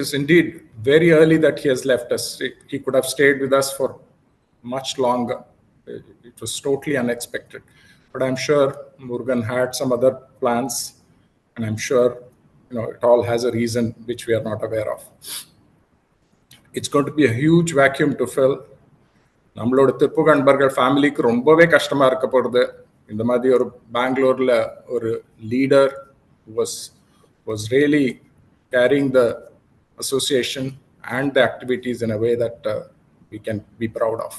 is indeed very early that he has left us. He could have stayed with us for much longer. It was totally unexpected. But I'm sure Murugan had some other plans, and I'm sure it all has a reason which we are not aware of. It's going to be a huge vacuum to fill. நம்மளோட திருப்புகழ் அன்பர்கள் ஃபேமிலிக்கு ரொம்பவே கஷ்டமா இருக்க போறது. இந்த மாதிரி ஒரு பெங்களூர்ல ஒரு leader was really carrying the association and the activities in a way that we can be proud of.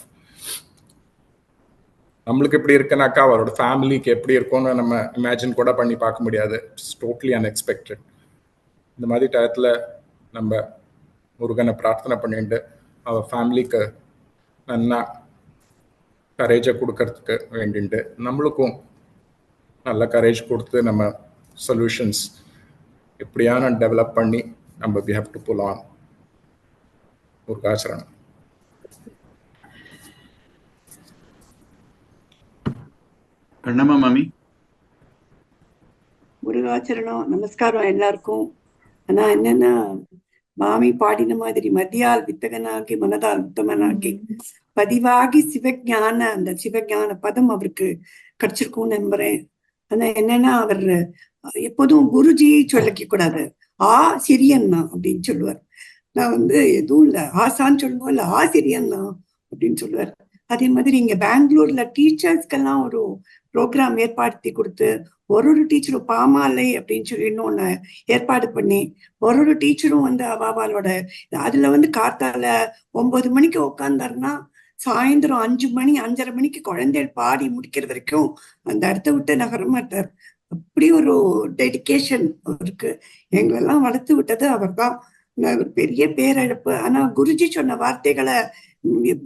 நம்மளுக்கு எப்படி இருக்குனாக்கா அவரோட ஃபேமிலிக்கு எப்படி இருக்கும்னு நம்ம இமேஜின் கூட பண்ணி பார்க்க முடியாது. It's totally unexpected. இந்த மாதிரி டயத்தில் நம்ம முருகனை பிரார்த்தனை பண்ணிட்டு அவர் ஃபேமிலிக்கு நல்லா கரேஜை கொடுக்கறதுக்கு வேண்டிட்டு நம்மளுக்கும் நல்ல கரேஜ் கொடுத்து நம்ம சொல்யூஷன்ஸ் எப்படியான டெவலப் பண்ணி நம்ம we have to pull on. முருகாச்சரணம். பிரணாமா மாமி. முருகாச்சரணம். நமஸ்காரம் எல்லாருக்கும். ஆனா என்னன்னா, மாமி பாடின மாதிரி மதியால் வித்தகனாகி மனதால் உத்தமனாகி பதிவாகி சிவஞான, அந்த சிவஞான பதம் அவருக்கு கிடைச்சிருக்கும்னு நம்புறேன். ஆனா என்னன்னா, அவர் எப்போதும் குருஜி சொல்லிக்க கூடாது, சிரியன் தான் அப்படின்னு சொல்லுவார். நான் எதுவும் இல்லை, ஆசான்னு சொல்லுவோம், இல்லை சிரியன் தான் அப்படின்னு சொல்லுவார். அதே மாதிரி இங்க பெங்களூர்ல டீச்சர்ஸ்க்கெல்லாம் ஒரு ப்ரோக்ராம் ஏற்படுத்தி கொடுத்து, ஒரு டீச்சரும் பாமாலை அப்படின்னு சொல்லி இன்னொன்னு ஏற்பாடு பண்ணி, ஒரு டீச்சரும் அவளோட அதுல காத்தால 9 மணிக்கு உட்காந்தாருன்னா சாயந்தரம் 5 மணி 5:30 மணிக்கு குழந்தைகள் பாடி முடிக்கிற வரைக்கும் அந்த இடத்த விட்டு நகர மாட்டார். அப்படி ஒரு டெடிகேஷன் அவருக்கு. எங்களெல்லாம் வளர்த்து விட்டது அவர் தான். ஒரு பெரிய பேரிழப்பு. ஆனா குருஜி சொன்ன வார்த்தைகளை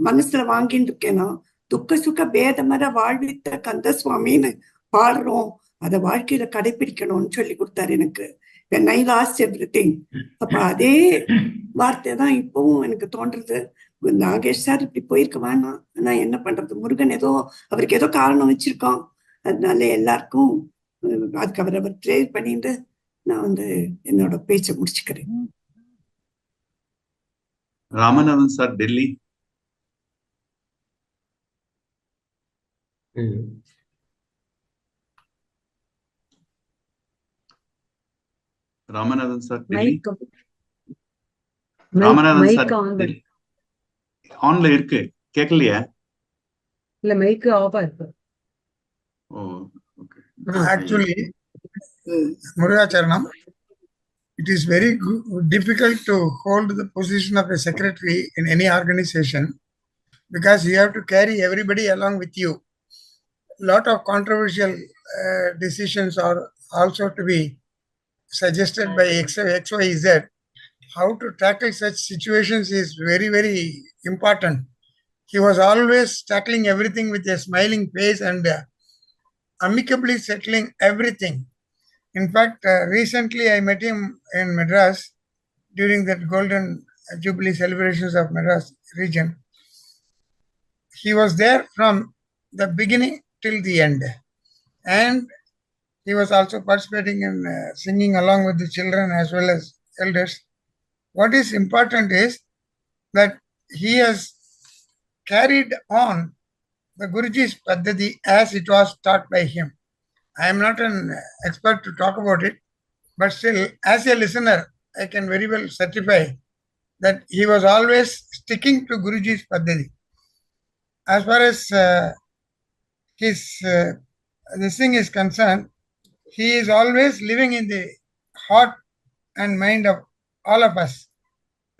மனசுல வாங்கிட்டு இருக்கேன் நான். துக்க சுக பேதமர வாழ்வித்த கந்த சுவாமின்னு பாடுறோம். அதை வாழ்க்கையில கடைபிடிக்கணும்னு சொல்லி கொடுத்தாரு எனக்கு. when I lost everything. அப்ப அதே வார்த்தை தான் இப்பவும் எனக்கு தோன்றது. நாகேஷ் சார் இப்படி போயிருக்க வேணாம், ஆனா என்ன பண்றது, முருகன் ஏதோ அவருக்கு ஏதோ காரணம் வச்சிருக்கோம். அதனால எல்லாருக்கும் அதுக்கு அவர் ப்ரேயர் பண்ணிட்டு நான் என்னோட பேச்சை முடிச்சுக்கிறேன். Ramanathan sir, Delhi. Ramanathan sir, Delhi. Ramanathan sir ஆன்ல இருக்கு, கேட்கலையா? இல்ல, மைக் ஆஃபா இருக்கு. ஓ, okay. Actually, Murugacharanam, it is very difficult to hold the position of a secretary in any organization because you have to carry everybody along with you. A lot of controversial decisions are also to be suggested by XYZ. How to tackle such situations is very, very important. He was always tackling everything with a smiling face and amicably settling everything. In fact, recently I met him in Madras during the Golden Jubilee celebrations of Madras region. He was there from the beginning till the end. And he was also participating in singing along with the children as well as elders. What is important is that he has carried on the Guruji's Paddhati as it was taught by him. I am not an expert to talk about it, but still, as a listener, I can very well certify that he was always sticking to Guruji's Paddhati. As far as this thing is concerned, he is always living in the heart and mind of all of us,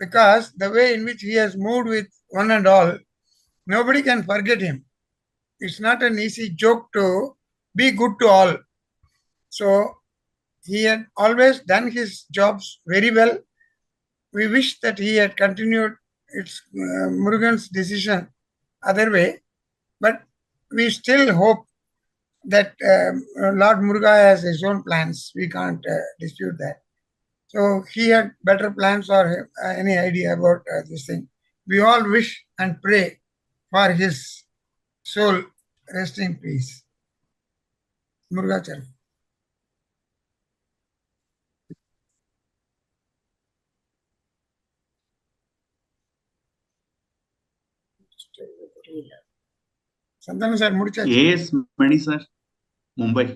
because the way in which he has moved with one and all, nobody can forget him. It's not an easy joke to be good to all. So he had always done his jobs very well. We wish that he had continued Murugan's decision other way, but we still hope that Lord Muruga has his own plans. We can't dispute that. So he had better plans or any idea about this thing. We all wish and pray for his soul rest in peace. Murugacharan. Santanu sir, mudichachu. AS Mani sir, Mumbai.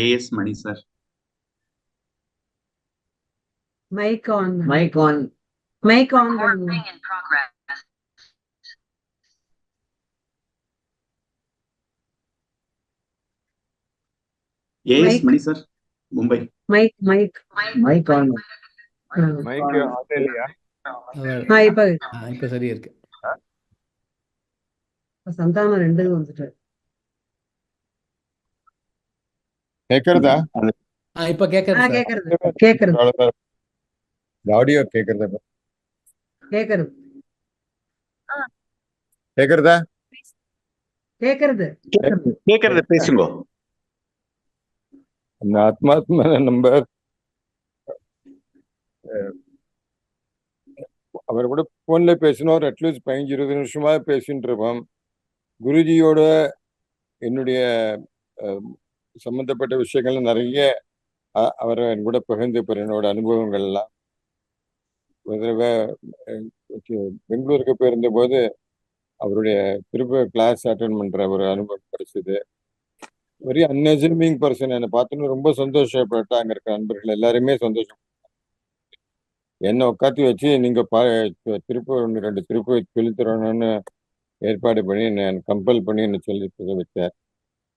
AS Mani sir. Mic on. Mic on. Mic on. Recording in progress. AS Mic. Mani sir, Mumbai. Mic on. Mic on. Mic on இல்லையா? இப்ப சரியா இருக்கு. சந்தானம் 2 வந்துட்டாரு. கேக்குறதா? இப்ப கேக்குறது. ஆடியோ கேக்குறதா? கேக்குறது பேசுங்க. அந்த ஆத்மாத்மான நம்பர் அவர் கூட போன்ல பேசணும். அட்லீஸ்ட் 15-20 நிமிஷமா பேசிட்டு இருப்போம். குருஜியோட என்னுடைய சம்பந்தப்பட்ட விஷயங்கள் நிறைய அவரை என் கூட பகிர்ந்துப்பார். என்னோட அனுபவங்கள்லாம் ஒரு தடவை பெங்களூருக்கு போயிருந்த போது அவருடைய திரும்ப கிளாஸ் அட்டென்ட் பண்ற ஒரு அனுபவம் கிடைச்சது. Very unassuming person. என்னை பார்த்தோன்னு ரொம்ப சந்தோஷப்பட்டா. அங்க இருக்க நண்பர்கள் எல்லாருமே சந்தோஷம். என்னை உட்காந்து வச்சு நீங்க திருப்பூர் 2 திருப்பூர் சொல்லித்தரணும்னு ஏற்பாடு பண்ணி என்னை கம்பல் பண்ணி என்னை சொல்லி வச்சார்.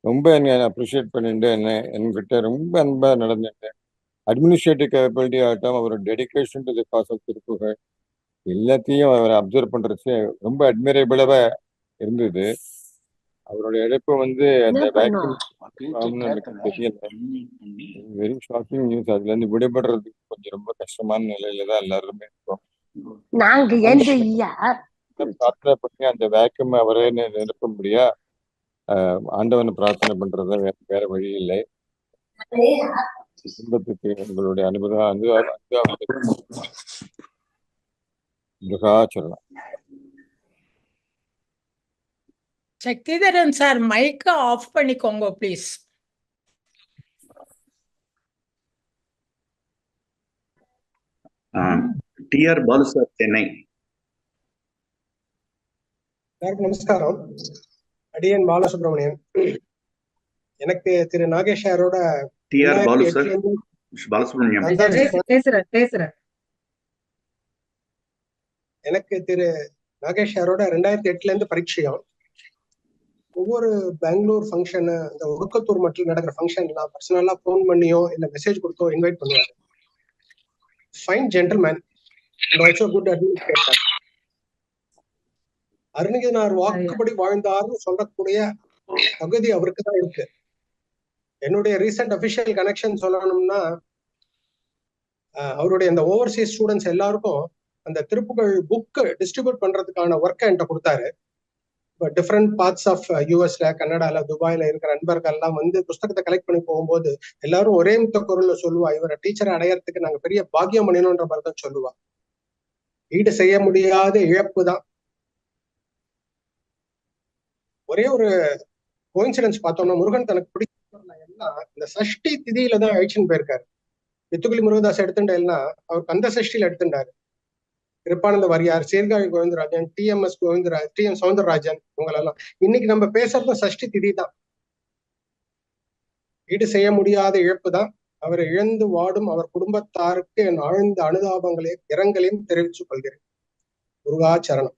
ரொம்ப என்னை அப்ரிஷியேட் பண்ணிட்டு என்கிட்ட ரொம்ப அன்பா நடந்துட்டேன். அட்மினிஸ்ட்ரேட்டிவ் கேப்பபிலிட்டி ஆகட்டும், அவரோட dedication to the cause of Tiruppur எல்லாத்தையும் அவரை அப்சர்வ் பண்றச்சு ரொம்ப அட்மிரபிளாக இருந்தது. அவருடைய இழப்பு அந்த வேக்யூம் எனக்கு தெரியல. Very shocking news. அதுல இருந்து விடுபடுறதுக்கு கொஞ்சம் ரொம்ப கஷ்டமான நிலையில தான் எல்லாருமே இருக்கோம். பிரார்த்தனை பண்ணி அந்த வேக்கம் அவரே நிரப்பும்படியா ஆண்டவனை பிரார்த்தனை பண்றத வேற வழி இல்லை. குடும்பத்துக்கு உங்களுடைய முருகாச்சரணம். சக்திதரன் சார், மைக்க ஆஃப் பண்ணிக்கோங்க please. T R Balu sir, Chennai. நமஸ்காரம். அடியன் பாலசுப்ரமணியன். எனக்கு திரு நாகேஷ் சாரோட டிஆர் பாலு சார், பாலசுப்ரமணியம் எனக்கு திரு நாகேஷ் சாரோட 2008 இருந்து பரிச்சயம். ஒவ்வொரு பெங்களூர் ஃபங்க்ஷனு, இந்த ஒடுக்கத்தூர் மட்டும் நடக்கிற ஃபங்க்ஷன்லாம் பர்சனலா ஃபோன் பண்ணியோ இல்ல மெசேஜ் கொடுத்தோ இன்வைட் பண்ணுவாரு. Fine gentleman and also good administrator. Arunagirinathar வாக்குப்படி வாழ்ந்தார்னு சொல்லக்கூடிய தகுதி அவருக்கு தான் இருக்கு. என்னுடைய ரீசெண்ட் அபிஷியல் கனெக்ஷன் சொல்லணும்னா, அவருடைய அந்த ஓவர்சீஸ் ஸ்டூடெண்ட்ஸ் எல்லாருக்கும் அந்த திருப்புகழ் புக் டிஸ்ட்ரிபியூட் பண்றதுக்கான ஒர்க்கை என்கிட்ட கொடுத்தாரு. டிஃப்ரெண்ட் பார்ட்ஸ் ஆஃப் யூஎஸ்ல, கனடால, துபாயில இருக்கிற நண்பர்கள் எல்லாம் வந்து புஸ்தகத்தை கலெக்ட் பண்ணி போகும்போது எல்லாரும் ஒரே முத்த குரல்ல சொல்லுவா, இவரை டீச்சரை அடையறதுக்கு நாங்க பெரிய பாக்கியம் பண்ணினோன்ற மாதிரி தான் சொல்லுவா. ஈடு செய்ய முடியாத இழப்பு தான். ஒரே ஒரு கோயின்சிடன்ஸ் பார்த்தோம்னா, முருகன் தனக்கு பிடிச்ச எல்லாம் இந்த சஷ்டி திதியில தான் அழிச்சுன்னு போயிருக்காரு. வித்துக்குளி முருகதாஸ் எடுத்துட்டா அவர் கந்த சஷ்டியில எடுத்துட்டாரு. கிருப்பானந்த வாரியார், சீர்காழி கோவிந்தராஜன், டிஎம்எஸ் கோவிந்தராஜ், டிஎம் சவுந்தரராஜன், இவங்களெல்லாம் இன்னைக்கு நம்ம பேசுறது சஷ்டி திதி தான். ஈடு செய்ய முடியாத இழப்பு தான். அவரை இழந்து வாடும் அவர் குடும்பத்தாருக்கு என் ஆழ்ந்த அனுதாபங்களையும் இரங்கலையும் தெரிவித்துக் கொள்கிறேன். முருகாச்சரணம்.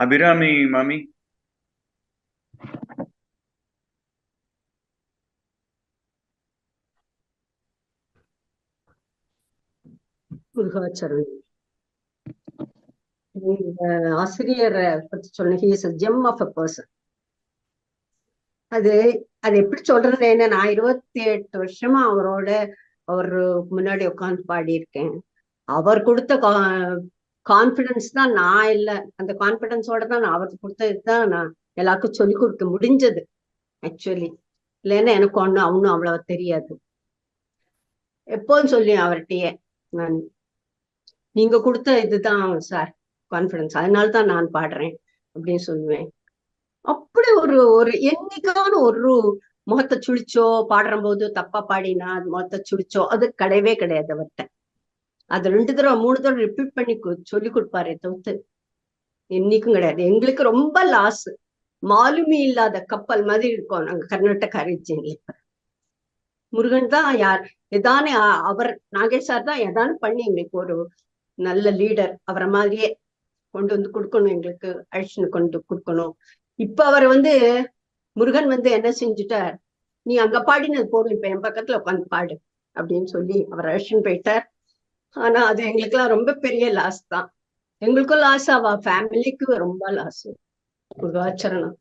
அபிராமி மாமி. முருகாச்சரணம். ஆசிரியரை பத்தி சொன்ன, he is a gem of a person. அது எப்படி சொல்றது, என்ன, நான் 28 வருஷமா அவர் முன்னாடி உட்காந்து பாடியிருக்கேன். அவர் கொடுத்த கான்பிடன்ஸ் தான், நான் இல்லை, அந்த கான்பிடன்ஸோட தான் நான் அவருக்கு கொடுத்ததுதான் நான் எல்லாருக்கும் சொல்லி கொடுக்க முடிஞ்சது ஆக்சுவலி. இல்லைன்னா எனக்கு அவனும் அவ்வளவு தெரியாது. எப்போதும் சொல்லி அவர்கிட்டயே நான், நீங்க கொடுத்த இதுதான் சார் கான்பிடன்ஸ், அதனால்தான் நான் பாடுறேன் அப்படின்னு சொல்லுவேன். அப்படி ஒரு என்னைக்கான ஒரு முகத்தை சுழிச்சோ, பாடுற போது தப்பா பாடினா அது முகத்தை சுழிச்சோ அது கிடையவே கிடையாது அவர்கிட்ட. அது 2 தடவை 3 தடவை ரிப்பீட் பண்ணி சொல்லி கொடுப்பாரே தவிர்த்து என்னைக்கும் கிடையாது. எங்களுக்கு ரொம்ப லாஸ். மாலுமி இல்லாத கப்பல் மாதிரி இருக்கும் நாங்க கர்நாடக ரீஜன்ல. முருகன் தான் எதானே அவர் நாகேஷ் சார் தான் எதானு பண்ணி எங்களுக்கு ஒரு நல்ல லீடர் அவரை மாதிரியே கொண்டு வந்து கொடுக்கணும், எங்களுக்கு அழிச்சுன்னு கொண்டு கொடுக்கணும். இப்ப அவர் முருகன் என்ன செஞ்சுட்டார், நீ அங்க பாடினது போதும், இப்ப என் பக்கத்துல உட்காந்து பாடு அப்படின்னு சொல்லி அவர் அழிச்சுன்னு போயிட்டார். ஆனா அது எங்களுக்கு எல்லாம் ரொம்ப பெரிய லாஸ் தான். எங்களுக்கும் லாஸ், அவ ஃபேமிலிக்கு ரொம்ப லாஸ். முருகாச்சரணம்.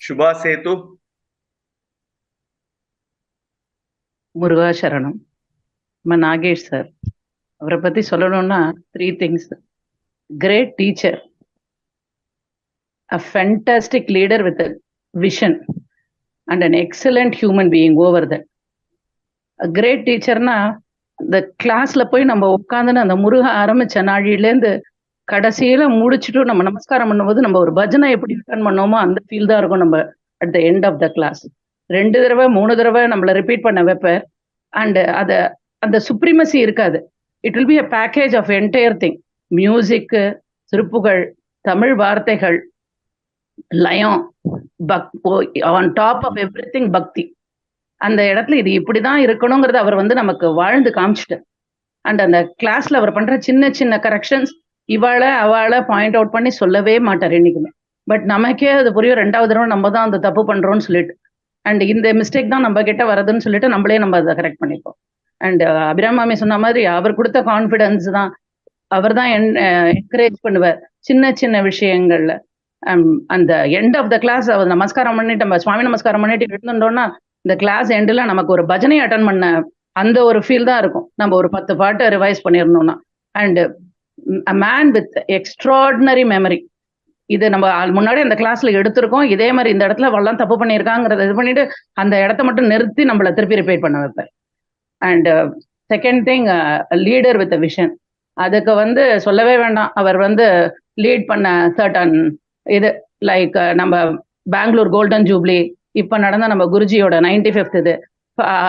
சுபா சேது. முருகாசரணம். நாகேஷ் சார், அவரை பத்தி சொல்லணும்னா 3 things. Great teacher, a fantastic leader with a vision, and an excellent human being over that. A great teacher na the classல போய் நம்ம உட்கார்ந்து அந்த முருக ஆரம்பிச்ச நாழிலேருந்து கடைசியில முடிச்சுட்டு நம்ம நமஸ்காரம் பண்ணும்போது நம்ம ஒரு பஜனை எப்படி ரிட்டர்ன் பண்ணோமோ அந்த ஃபீல் தான் இருக்கும் நம்ம at the end of the class. 2 தடவை 3 தடவை நம்மளை ரிப்பீட் பண்ண வைப்பேன். அண்ட் அந்த சுப்ரீமசி இருக்காது. It will be a package of entire thing. மியூசிக்கு, திருப்புகள், தமிழ் வார்த்தைகள், லயம், on top of every thing bhakti. அந்த இடத்துல இது இப்படிதான் இருக்கணுங்கிறத அவர் நமக்கு வாழ்ந்து காமிச்சிட்டு. அண்ட் அந்த கிளாஸ்ல அவர் பண்ற சின்ன சின்ன கரெக்ஷன்ஸ் அவளை பாயிண்ட் அவுட் பண்ணி சொல்லவே மாட்டார் என்னைக்குமே. பட் நமக்கே அது புரியும், 2வது தடவை நம்ம தான் அந்த தப்பு பண்றோம்னு சொல்லிட்டு, அண்ட் இந்த மிஸ்டேக் தான் நம்ம கிட்ட வருதுன்னு சொல்லிட்டு நம்மளே அதை கரெக்ட் பண்ணிப்போம். அண்ட் அபிராமி சொன்ன மாதிரி அவர் கொடுத்த கான்ஃபிடன்ஸ் தான் அவர் தான் என்கரேஜ் பண்ணுவார் சின்ன சின்ன விஷயங்கள்ல. அந்த எண்ட் ஆஃப் த கிளாஸ் அவர் நமஸ்காரம் பண்ணிட்டு நம்ம சுவாமி நமஸ்காரம் பண்ணிட்டு இருந்தோம்னா இந்த கிளாஸ் எண்டில் நமக்கு ஒரு பஜனை அட்டன் பண்ண அந்த ஒரு ஃபீல் தான் இருக்கும். நம்ம ஒரு 10 பாட்டு ரிவைஸ் பண்ணியிருந்தோம்னா. And a man with extraordinary memory. இது நம்ம முன்னாடி அந்த கிளாஸ்ல எடுத்திருக்கோம். இதே மாதிரி இந்த இடத்துல அவெல்லாம் தப்பு பண்ணியிருக்காங்கிறத இது பண்ணிட்டு அந்த இடத்த மட்டும் நிறுத்தி நம்மள திருப்பி ரிப்பீட் பண்ண வைப்பார். And second thing, leader with vision. அதுக்கு சொல்லவே வேண்டாம். அவர் லீட் பண்ண சர்டன் இது லைக் நம்ம பெங்களூர் கோல்டன் ஜூப்ளி, இப்போ நடந்த நம்ம குருஜியோட 95th இது.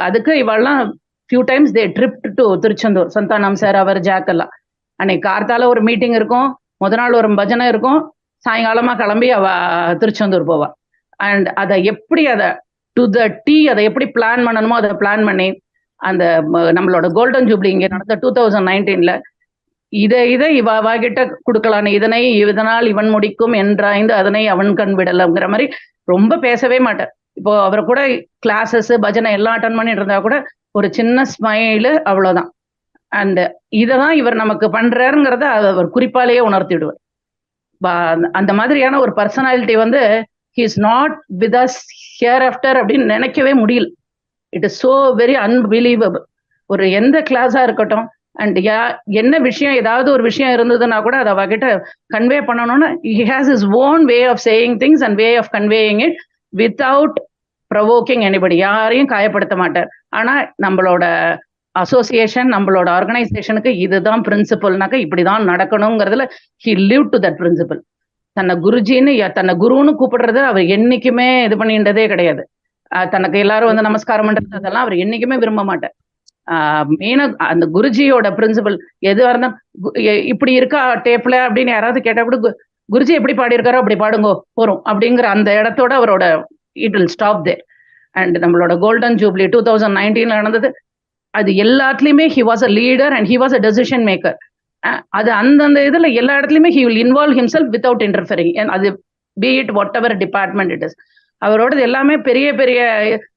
அதுக்கு இவெல்லாம் few times they trip to Tiruchendur. Santhanam sir, அவர் ஜாக் எல்லாம். அன்னைக்கு கார்த்தால ஒரு மீட்டிங் இருக்கும், முத நாள் ஒரு பஜனை இருக்கும், சாயங்காலமா கிளம்பி அவ திருச்செந்தூர் போவா. அண்ட் அதை எப்படி அதை டு த டீ அதை எப்படி பிளான் பண்ணணுமோ அதை பிளான் பண்ணி அந்த நம்மளோட கோல்டன் ஜூப்ளி இங்கே நடந்த 2019ல இதை இவகிட்ட கொடுக்கலாம், இதனால் இவன் முடிக்கும் என்றாய்ந்து அதனை அவன் கண் விடலங்கிற மாதிரி ரொம்ப பேசவே மாட்டார். இப்போ அவரை கூட கிளாஸஸ் பஜனை எல்லாம் அட்டன் பண்ணிட்டு இருந்தா கூட ஒரு சின்ன ஸ்மைலு, அவ்வளவுதான். அண்ட் இதைதான் இவர் நமக்கு பண்றாருங்கிறத அவர் குறிப்பாலேயே உணர்த்திடுவார். அந்த மாதிரியான ஒரு personality he is not with us hereafter அப்படின்னு நினைக்கவே முடியல. It is so very unbelievable. ஒரு எந்த கிளாஸா இருக்கட்டும் அண்ட் என்ன விஷயம், ஏதாவது ஒரு விஷயம் இருந்ததுன்னா கூட அதை அவகிட்ட கன்வே பண்ணணும்னா he has his own way of saying things and way of conveying it without provoking anybody. யாரையும் காயப்படுத்த மாட்டார். ஆனா நம்மளோட அசோசியேஷன், நம்மளோட ஆர்கனைசேஷனுக்கு இதுதான் பிரின்சிபல்னாக்க இப்படிதான் நடக்கணுங்கிறதுல he lived to that principle. தன்னை குருஜின்னு தன்னை குருன்னு கூப்பிடுறது அவர் என்னைக்குமே இது பண்ணின்றதே கிடையாது. தனக்கு எல்லாரும் நமஸ்காரம் பண்றது அதெல்லாம் அவர் என்னைக்குமே விரும்ப மாட்டார். மெயினா அந்த குருஜியோட பிரின்சிபல் எதுவாக இருந்தா இப்படி இருக்கா டேப்ல அப்படின்னு யாராவது கேட்டா கூட குருஜி எப்படி பாடியிருக்காரோ அப்படி பாடுங்கோ போறோம் அப்படிங்கிற அந்த இடத்தோட அவரோட it will stop there. And நம்மளோட கோல்டன் ஜூப்ளி 2019ல நடந்தது, அது எல்லாத்துலயுமே he was a leader and he was a decision maker. அது அந்தந்த இதுல எல்லா இடத்துலயுமே he will involve himself without interfering. அது be it whatever department it is. அவரோடது எல்லாமே பெரிய பெரிய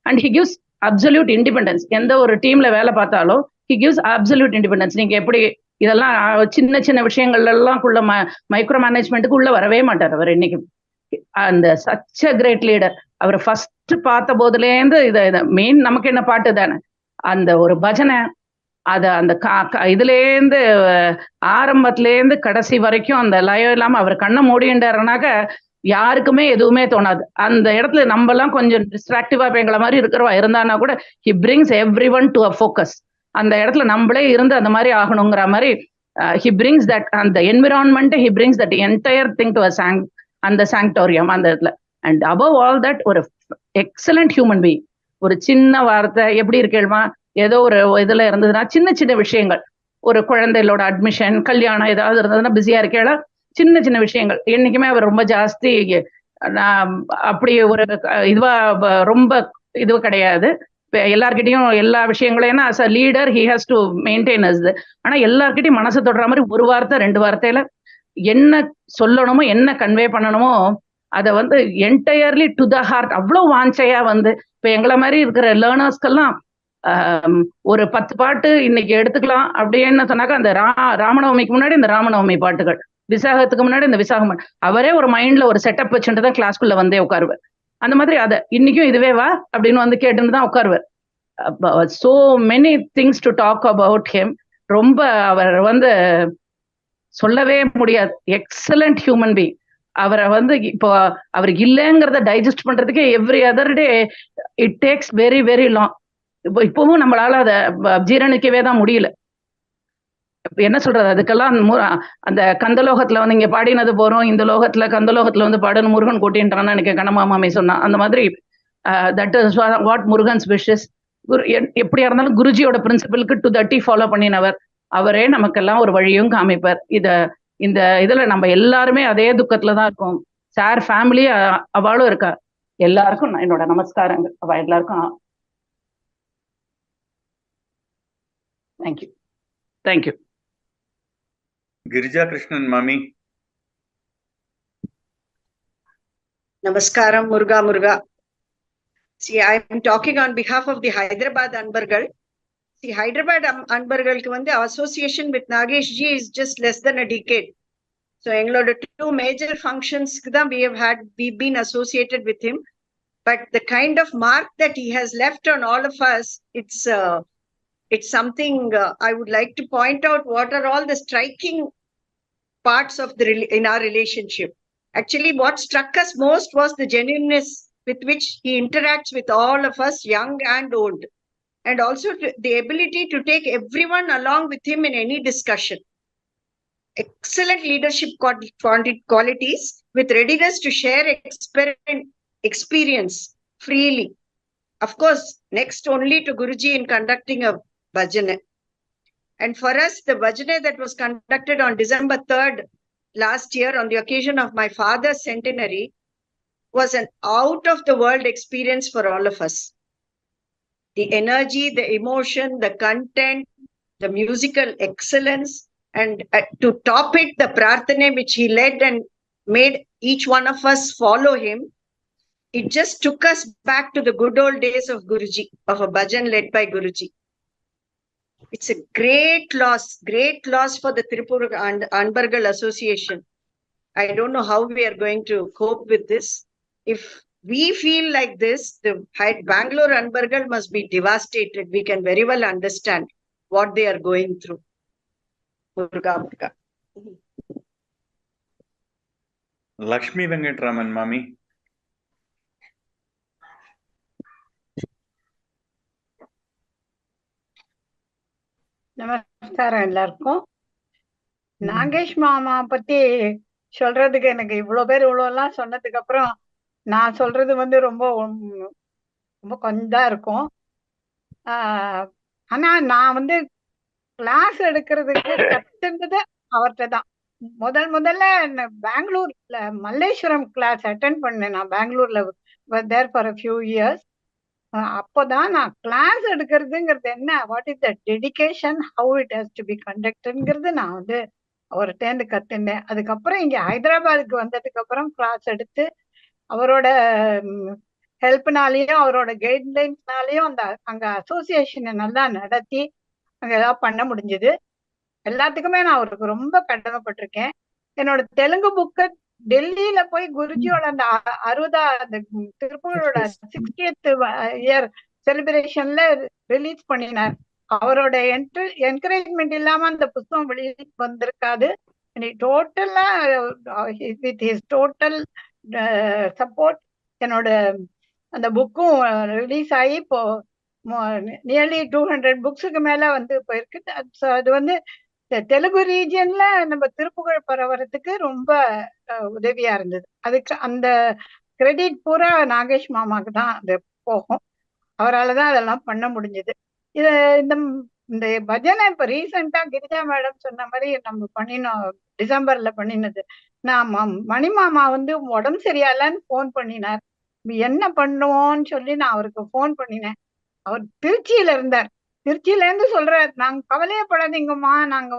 and he gives absolute independence. எந்த ஒரு டீம்ல வேலை பார்த்தாலும் ஹி கிவ்ஸ் அப்சல்யூட் இண்டிபெண்டன்ஸ். நீங்க எப்படி இதெல்லாம் சின்ன சின்ன விஷயங்கள்ல எல்லாம் மைக்ரோ மேனேஜ்மெண்ட்டுக்கு உள்ள வரவே மாட்டார் அவர் என்னைக்கும். அந்த சச் அ கிரேட் லீடர். அவர் ஃபர்ஸ்ட் பார்த்த போதுலேருந்து இதை மெயின் நமக்கு என்ன பாட்டு தானே, அந்த ஒரு பஜனை அதை அந்த இதுலேருந்து ஆரம்பத்துலேருந்து கடைசி வரைக்கும் அந்த லயம் இல்லாம அவர் கண்ணை மூடிண்டாருனாக்க யாருக்குமே எதுவுமே தோணாது. அந்த இடத்துல நம்ம எல்லாம் கொஞ்சம் டிஸ்ட்ராக்டிவா எங்களை மாதிரி இருக்கிறவா இருந்தானா கூட he brings every one to a focus. அந்த இடத்துல நம்மளே இருந்து அந்த மாதிரி ஆகணுங்கிற மாதிரி ஹி பிரிங்ஸ் தட் அந்த environment, he brings that entire thing to அந்த சாங்டோரியம் அந்த இடத்துல. அண்ட் அபவ் ஆல் தட் ஒரு எக்ஸலண்ட் ஹியூமன் பீயிங். ஒரு சின்ன வார்த்தை எப்படி இருக்கேள்மா, ஏதோ ஒரு இதுல இருந்ததுன்னா சின்ன சின்ன விஷயங்கள், ஒரு குழந்தைகளோட அட்மிஷன், கல்யாணம் ஏதாவது இருந்ததுன்னா பிஸியா இருக்கேளா, சின்ன சின்ன விஷயங்கள் என்னைக்குமே அவர் ரொம்ப ஜாஸ்தி அப்படி ஒரு இதுவா ரொம்ப இதுவா கிடையாது. எல்லார்கிட்டையும் எல்லா விஷயங்களும், ஏன்னா as a leader he has to maintain us. ஆனா எல்லார்கிட்டையும் மனசை தொடுற மாதிரி ஒரு வார்த்தை 2 வார்த்தையில என்ன சொல்லணுமோ என்ன கன்வே பண்ணணுமோ அதை என்டையர்லி டு த ஹார்ட் அவ்வளவு வாஞ்சையா இப்ப எங்களை மாதிரி இருக்கிற லேர்னர்ஸ்க்கெல்லாம் ஒரு 10 பாட்டு இன்னைக்கு எடுத்துக்கலாம் அப்படின்னு சொன்னாக்கா அந்த ராமநவமிக்கு முன்னாடி இந்த ராமநவமி பாட்டுகள், விசாகத்துக்கு முன்னாடி இந்த விசாகம், அவரே ஒரு மைண்ட்ல ஒரு செட்டப் வச்சுட்டு தான் கிளாஸ்க்குள்ள உட்காருவார். அந்த மாதிரி அதை இன்னைக்கும் இதுவே வா அப்படின்னு கேட்டுன்னு தான் உட்காருவார். So many things to talk about him. ரொம்ப அவர் சொல்லவே முடியாது. Excellent human being. அவரை இப்போ அவருக்கு இல்லைங்கிறத டைஜஸ்ட் பண்றதுக்கே every other day it takes very very long. இப்பவும் நம்மளால அதை ஜீரணிக்கவே தான் முடியல. என்ன சொல்றது, அதுக்கெல்லாம் அந்த கந்தலோகத்துல இங்க பாடினது போறோம், இந்த லோகத்துல கந்தலோகத்துல பாடணும் முருகன் கூட்டின்றான்னு எனக்கு கண்ணமாமாமே சொன்னா. அந்த மாதிரி that is what Murugan's wishes. எப்படியா இருந்தாலும் குருஜியோட பிரின்சிபலுக்கு டு தட்டி ஃபாலோ பண்ணினவர். அவரே நமக்கெல்லாம் ஒரு வழியும் காமிப்பார். இந்த இதுல நம்ம எல்லாருமே அதே துக்கத்துலதான் இருக்கோம். சார் ஃபேமிலி அவளும் இருக்கா. எல்லாருக்கும் என்னோட நமஸ்காரங்கள். அவ எல்லாருக்கும் thank you. Thank you. Girija Krishnan Mami. Namaskaram, Muruga. See, I am talking on behalf of the Hyderabad Anbargal. See, Hyderabad அன்பர்களுக்கு வந்து association with Nagesh ji is just less than a decade. So எங்களோட 2 major functions தான் we've been associated with him. But the kind of mark that he has left on all of us, it's something I would like to point out. What are all the striking parts of in our relationship? Actually, what struck us most was the genuineness with which he interacts with all of us, young and old, and also the ability to take everyone along with him in any discussion. Excellent leadership qualities with readiness to share experience freely. Of course, next only to Guruji in conducting a bhajana. And for us, the bhajana that was conducted on December 3rd last year on the occasion of my father's centenary was an out-of-the-world experience for all of us. The energy, the emotion, the content, the musical excellence, and to top it, the prarthana which he led and made each one of us follow him. It just took us back to the good old days of Guruji, of a bhajan led by Guruji. It's a great loss for the Tripura Anbargal Association. I don't know how we are going to cope with this. If we feel like this, the Bangalore Anbargal must be devastated. We can very well understand what they are going through. Lakshmi Venkatraman, Mami. நமஸ்காரம் எல்லாருக்கும். நாகேஷ் மாமா பத்தி சொல்றதுக்கு எனக்கு இவ்வளவு பேர் இவ்வளோலாம் சொன்னதுக்கு அப்புறம் நான் சொல்றது வந்து ரொம்ப ரொம்ப கொஞ்சம் தான் இருக்கும். ஆனா நான் வந்து கிளாஸ் எடுக்கிறதுக்கு கத்துனது அவர்கிட்ட தான். முதல்ல பெங்களூர்ல மல்லேஸ்வரம் கிளாஸ் அட்டென்ட் பண்ணேன். நான் பெங்களூர்ல there for a few years. அப்போதான் நான் கிளாஸ் எடுக்கிறதுங்கிறது என்ன, what is the dedication, how it has to be கண்டக்டட்ங்கிறது நான் வந்து அவர்கிட்ட கத்துனேன். அதுக்கப்புறம் இங்க ஹைதராபாத்துக்கு வந்ததுக்கு அப்புறம் கிளாஸ் எடுத்து அவரோட ஹெல்ப்னாலையும் அவரோட கைட்லைன்ஸ்னாலையும் அங்க அசோசியேஷனை நல்லா நடத்தி அங்க ஏதாவது பண்ண முடிஞ்சது. எல்லாத்துக்குமே நான் அவருக்கு ரொம்ப கடமைப்பட்டிருக்கேன். என்னோட தெலுங்கு புக்கை டெல்லியில போய் குருஜியோட அந்த 60 திருப்புகளோட 60th இயர் செலிப்ரேஷன்ல ரிலீஸ் பண்ணினார். அவரோட என்கரேஜ்மெண்ட் இல்லாம அந்த புத்தகம் வெளியே வந்திருக்காது. டோட்டலா வித் ஹிஸ் டோட்டல் சப்போர்ட் என்னோட அந்த புக்கும் ரிலீஸ் ஆகி இப்போ நியர்லி 200 புக்ஸுக்கு மேல வந்து போயிருக்கு. அது வந்து தெலுங்கு ரீஜன்ல நம்ம திருப்புகழ் பரவறதுக்கு ரொம்ப உதவியா இருந்தது. அதுக்கு அந்த கிரெடிட் பூரா நாகேஷ் மாமாவுக்கு தான் அது போகும். அவரால் தான் அதெல்லாம் பண்ண முடிஞ்சது. இது இந்த பஜனை இப்ப ரீசெண்டா கிரிஜா மேடம் சொன்ன மாதிரி நம்ம பண்ணினோம், டிசம்பர்ல பண்ணினது. நான் மணிமாமா வந்து உடம்பு சரியாலன்னு போன் பண்ணினார். என்ன பண்ணுவோம்னு சொல்லி நான் அவருக்கு போன் பண்ணினேன். அவர் திருச்சியில இருந்தார். திருச்சியில இருந்து சொல்றாரு, நாங்க கவலையப்படாதீங்கம்மா, நாங்க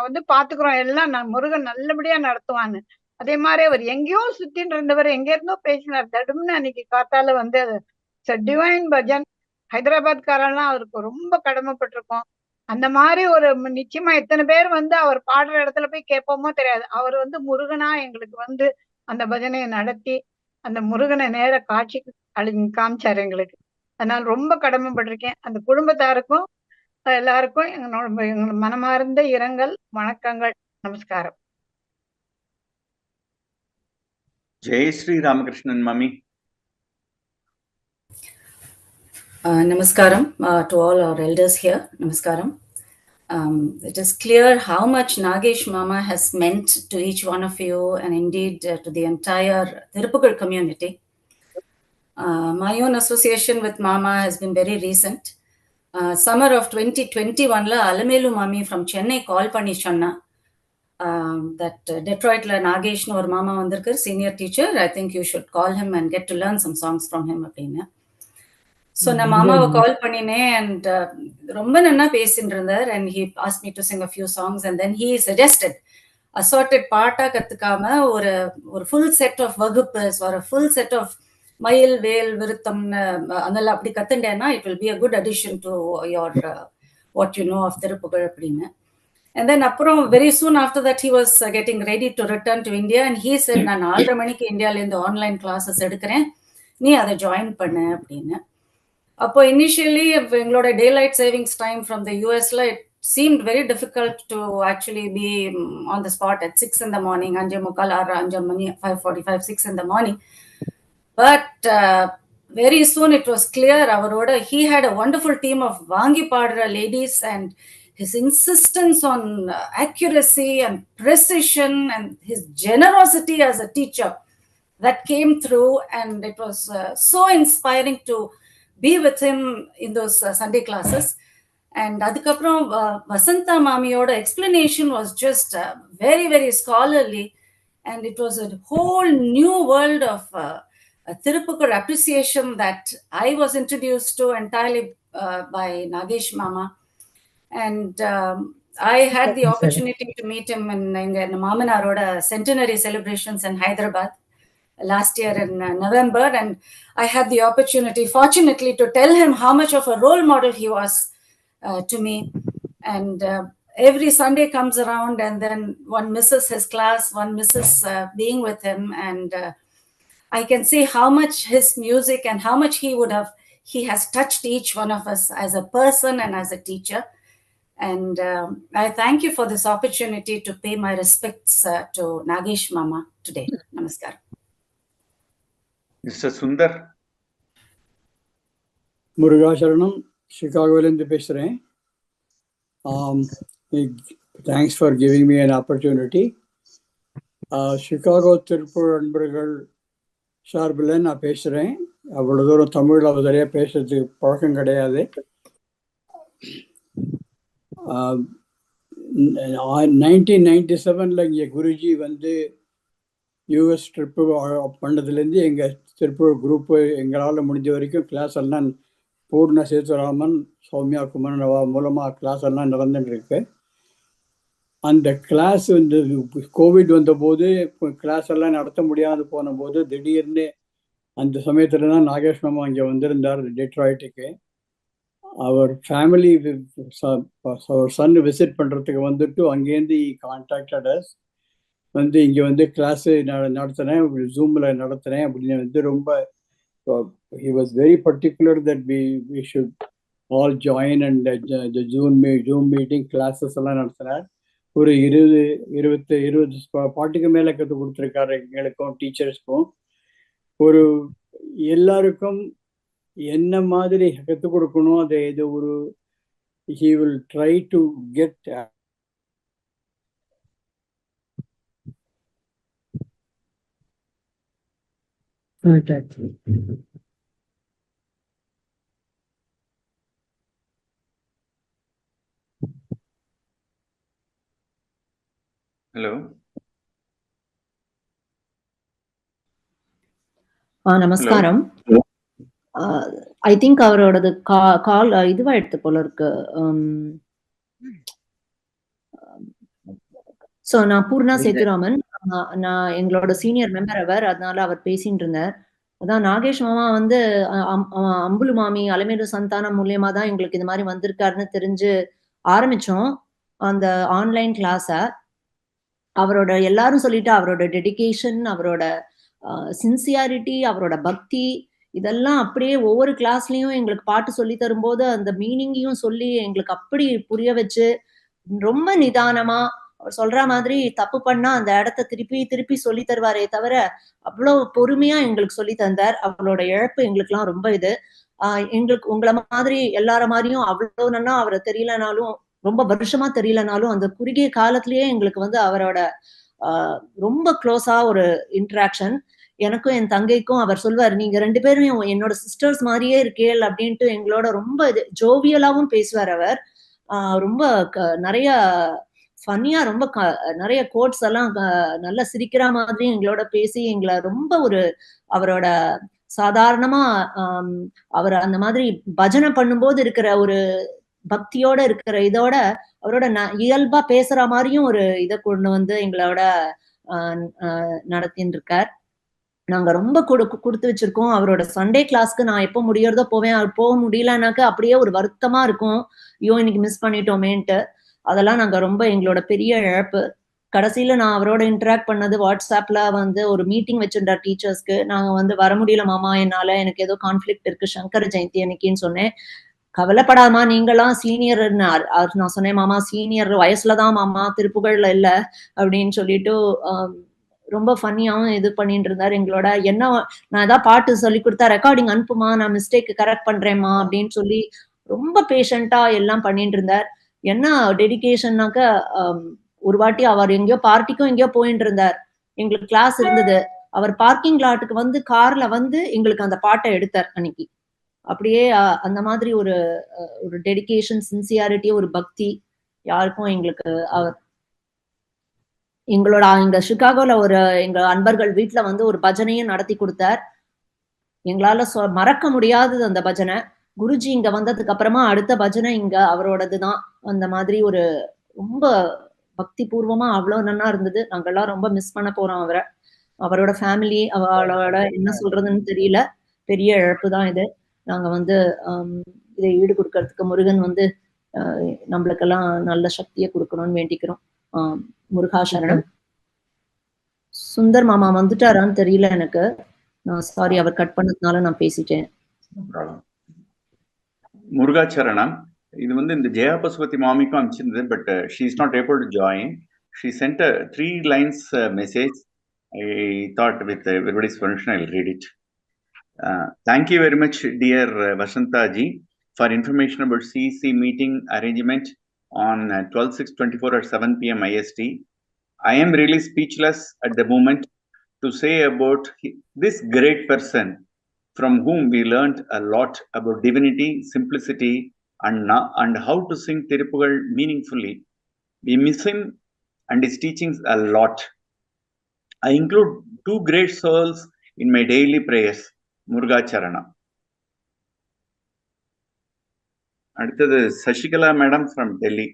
வந்து பாத்துக்கிறோம், எல்லாம் முருகன் நல்லபடியா நடத்துவான்னு. அதே மாதிரி அவர் எங்கேயோ சுத்தின்னு இருந்தவர் எங்க இருந்தோ பேசினார். தடும்னு அன்னைக்கு காத்தால வந்து டிவைன் பஜன் ஹைதராபாத்காரெல்லாம் அவருக்கு ரொம்ப கடமைப்பட்டிருக்கோம். அந்த மாதிரி ஒரு நிச்சயமா எத்தனை பேர் வந்து அவர் பாடுற இடத்துல போய் கேட்போமோ தெரியாது. அவர் வந்து முருகனா எங்களுக்கு வந்து அந்த பஜனையை நடத்தி அந்த முருகனை நேர காட்சி காமிச்சாரு எங்களுக்கு. அதனால ரொம்ப கடமைப்பட்டிருக்கேன். அந்த குடும்பத்தாருக்கும் எல்லாருக்கும் எங்களோட மனமார்ந்த இரங்கல், வணக்கங்கள், நமஸ்காரம். Jai Sri Ramakrishnan, Mami. Namaskaram to all our elders here. Namaskaram. It is clear how much Nagesh Mama has meant to each one of you and indeed to the entire Tirupukal community. My own association with Mama has been very recent. Summer of 2021 la Alamelu Mami from Chennai call panni sonna that Detroit la Nagesh nu or Mama vandirukar, senior teacher. I think you should call him and get to learn some songs from him appadina. So na Mamaவை call பண்ணினேன் and ரொம்ப நன்னா பேசிட்டு இருந்தார். And he asked me to sing a few songs and then he suggested assorted பாட்டா கத்துக்காம ஒரு full set of வகுப்பு or a full set of மயில் வேல் விருத்தம்னு அதெல்லாம் அப்படி கத்துட்டேன்னா it will be a good addition to your what you know of Thiruppugazh அப்படின்னு. And then அப்புறம் very soon after that he was getting ready to return to India and he said நான் 4:30 மணிக்கு இந்தியாவிலேருந்து ஆன்லைன் கிளாஸஸ் எடுக்கிறேன், நீ அதை ஜாயின் பண்ணு அப்படின்னு. அப்போ இனிஷியலி எங்களோட daylight savings time from the யூஎஸ்ல it seemed very difficult to actually be on the spot at 6 in the morning, 5:45, 6 மணி, 5:45, 6 in the morning. But very soon it was clear avaroda he had a wonderful team of Vangi Padra ladies, and his insistence on accuracy and precision and his generosity as a teacher that came through, and it was so inspiring to be with him in those Sunday classes. And adukapram Vasanta Mamiyoda explanation was just very, very scholarly, and it was a whole new world of Tirupukar appreciation that I was introduced to entirely by Nagesh Mama. And I had the opportunity to meet him in Mamanaroda centenary celebrations in Hyderabad last year in November, and I had the opportunity, fortunately, to tell him how much of a role model he was to me. And every Sunday comes around and then one misses his class, one misses being with him, and I can see how much his music and how much he has touched each one of us as a person and as a teacher. And I thank you for this opportunity to pay my respects to Nagesh Mama today. Namaskar. Mr. Sundar. முருகாசரணம், சிகாகோலேருந்து பேசுகிறேன். Thanks for giving me an opportunity. Chicago Tiruppur நண்பர்கள் சார்பில் நான் பேசுகிறேன். அவ்வளோ தூரம் தமிழில் சரியாக பேசுறதுக்கு பழக்கம் கிடையாது. 1997 இங்கே குருஜி வந்து யூஎஸ் ட்ரிப்பு பண்ணதுலேருந்து எங்கள் திருப்பூர் குரூப்பு எங்களால் முடிஞ்ச வரைக்கும் கிளாஸ் எல்லாம் பூர்ண சேதுராமன், சௌமியா குமரன் மூலமாக கிளாஸ் எல்லாம் நடந்துட்டுருக்கு. அந்த கிளாஸ் வந்து கோவிட் வந்தபோது கிளாஸ் எல்லாம் நடத்த முடியாது போன போது திடீர்னு அந்த சமயத்தில் தான் நாகேஷ் மாமா இங்கே வந்திருந்தார் டெட்ராய்ட்டுக்கு. அவர் ஃபேமிலி அவர் சன் விசிட் பண்ணுறதுக்கு வந்துட்டு அங்கேருந்து கான்டாக்டட் அஸ், வந்து இங்கே வந்து கிளாஸு நடத்துகிறேன், ஜூமில் நடத்துகிறேன் அப்படின்னு வந்து ரொம்ப he was very particular that we should all join, and the Zoom meeting classes எல்லாம் நடத்தினார். ஒரு 20 பாட்டுக்கு மேலே கற்றுக் கொடுத்துருக்காரு எங்களுக்கும் டீச்சர்ஸ்க்கும். ஒரு எல்லாருக்கும் என்ன மாதிரி கற்றுக் கொடுக்கணும், அதை இது ஒரு he will try to get Hello. நமஸ்காரம். ஐ திங்க் அவரோடது கால் இதுவா எடுத்து போல இருக்கு. ஸோ நான் பூர்ணா சேதுராமன், நான் எங்களோட சீனியர் மெம்பர் அவர், அதனால அவர் பேசிட்டு இருந்தார். அதான் நாகேஷ் மாமா வந்து அம்புலு மாமி அலமேலு சந்தானம் மூலியமா தான் எங்களுக்கு இந்த மாதிரி வந்திருக்காருன்னு தெரிஞ்சு ஆரம்பிச்சோம் அந்த ஆன்லைன் கிளாஸ. அவரோட எல்லாரும் சொல்லிட்டு அவரோட டெடிகேஷன், அவரோட சின்சியாரிட்டி, அவரோட பக்தி, இதெல்லாம் அப்படியே ஒவ்வொரு கிளாஸ்லயும் எங்களுக்கு பாட்டு சொல்லி தரும்போது அந்த மீனிங்கையும் சொல்லி எங்களுக்கு அப்படி புரிய வச்சு ரொம்ப நிதானமா சொல்ற மாதிரி தப்பு பண்ணா அந்த இடத்த திருப்பி திருப்பி சொல்லி தருவாரே தவிர அவ்வளவு பொறுமையா எங்களுக்கு சொல்லி தந்தார். அவளோட இழப்பு எங்களுக்குலாம் ரொம்ப இது. எங்களுக்கு உங்களை மாதிரி எல்லார மாதிரியும் அவ்வளவு நன்னா அவரை தெரியலனாலும், ரொம்ப வருஷமா தெரியலனாலும், அந்த குறுகிய காலத்திலேயே எங்களுக்கு வந்து அவரோட ரொம்ப க்ளோஸா ஒரு இன்ட்ராக்ஷன். எனக்கும் என் தங்கைக்கும் அவர் சொல்வார், நீங்க 2 பேரும் என்னோட சிஸ்டர்ஸ் மாதிரியே இருக்கேள் அப்படின்ட்டு எங்களோட ரொம்ப ஜோவியலாவும் பேசுவார் அவர். ரொம்ப நிறைய ஃபன்னியா, ரொம்ப நிறைய கோட்ஸ் எல்லாம் நல்லா சிரிக்கிற மாதிரி எங்களோட பேசி எங்களை ரொம்ப ஒரு அவரோட சாதாரணமா அவர் அந்த மாதிரி பஜனை பண்ணும்போது இருக்கிற ஒரு பக்தியோட இருக்கிற இதோட அவரோட இயல்பா பேசுற மாதிரியும் ஒரு இதை கொண்டு வந்து எங்களோட நடத்தின்னு இருக்கார். நாங்க ரொம்ப கொடுத்து வச்சிருக்கோம். அவரோட சண்டே கிளாஸ்க்கு நான் எப்போ முடியறதோ போவேன். அவர் போக முடியலனாக்க அப்படியே ஒரு வருத்தமா இருக்கும், ஐயோ இன்னைக்கு மிஸ் பண்ணிட்டோமேன்ட்டு. அதெல்லாம் நாங்க ரொம்ப எங்களோட பெரிய இழப்பு. கடைசியில நான் அவரோட இன்டராக்ட் பண்ணது வாட்ஸ்அப்ல வந்து ஒரு மீட்டிங் வச்சிருந்தார் டீச்சர்ஸ்க்கு. நாங்க வந்து வர முடியல மாமா, என்னால எனக்கு ஏதோ கான்ஃபிளிக்ட் இருக்கு சங்கர ஜெயந்தி அன்னைக்குன்னு சொன்னேன். கவலைப்படாமா, நீங்களாம் சீனியர். நான் சொன்னேன், மாமா சீனியர் வயசுலதான் மாமா, திருப்புகழ்ல இல்ல அப்படின்னு சொல்லிட்டு ரொம்ப ஃபன்னியாவும் இது பண்ணிட்டு இருந்தாரு எங்களோட. என்ன நான் ஏதாவது பாட்டு சொல்லி கொடுத்தா ரெக்கார்டிங் அனுப்புமா, நான் மிஸ்டேக் கரெக்ட் பண்றேம்மா அப்படின்னு சொல்லி ரொம்ப பேஷண்டா எல்லாம் பண்ணிட்டு இருந்தார். என்ன டெடிகேஷன்னாக்க, ஒரு வாட்டி அவர் எங்கேயோ பார்ட்டிக்கும் எங்கேயோ போயிட்டு இருந்தார், எங்களுக்கு கிளாஸ் இருந்தது. அவர் பார்க்கிங் லாட்டுக்கு வந்து கார்ல வந்து எங்களுக்கு அந்த பாட்டை எடுத்தார் அன்னைக்கு. அப்படியே அந்த மாதிரி ஒரு டெடிகேஷன், சின்சியாரிட்டி, ஒரு பக்தி யாருக்கும் எங்களுக்கு அவர் எங்களோட இங்க சிகாகோல ஒரு எங்க அன்பர்கள் வீட்டுல வந்து ஒரு பஜனையும் நடத்தி கொடுத்தார். எங்களால மறக்க முடியாதது அந்த பஜனை. குருஜி இங்க வந்ததுக்கு அப்புறமா அடுத்த பஜனை இங்க அவரோடதுதான். அந்த மாதிரி ஒரு ரொம்ப பக்தி பூர்வமா அவ்வளவு நல்லா இருந்தது. நாங்கெல்லாம் ரொம்ப மிஸ் பண்ண போறோம் அவரை. அவரோட ஃபேமிலி, அவளோட என்ன சொல்றதுன்னு தெரியல. பெரிய இழப்பு தான் இது. நாங்க வந்து இதை ஈடு கொடுக்கறதுக்கு முருகன் வந்து நம்மளுக்கெல்லாம் நல்ல சக்தியை கொடுக்கணும்னு வேண்டிக்கிறோம். முருகா சரணம். சுந்தர் மாமா வந்துட்டாரான்னு தெரியல எனக்கு. சாரி, அவர் கட் பண்ணதுனால நான் பேசிட்டேன். முருகா சரணம். இது வந்து இந்த ஜெயா பசுபதி மாமிக்கும் அனுப்பிச்சிருந்தது, but she is not able to join. She sent a 3 lines message. I thought with everybody's permission I'll read it. Thank you very much, dear Vasanta ji, for information about CEC meeting arrangement on 12/6/24 at 7 p.m. IST. I am really speechless at the moment to say about this great person from whom we learned a lot about divinity, simplicity, and how to sing Tiruppugal meaningfully. We miss him and his teachings a lot. I include 2 great souls in my daily prayers. Muruga Charana. அடுத்தது Sasikala madam from Delhi.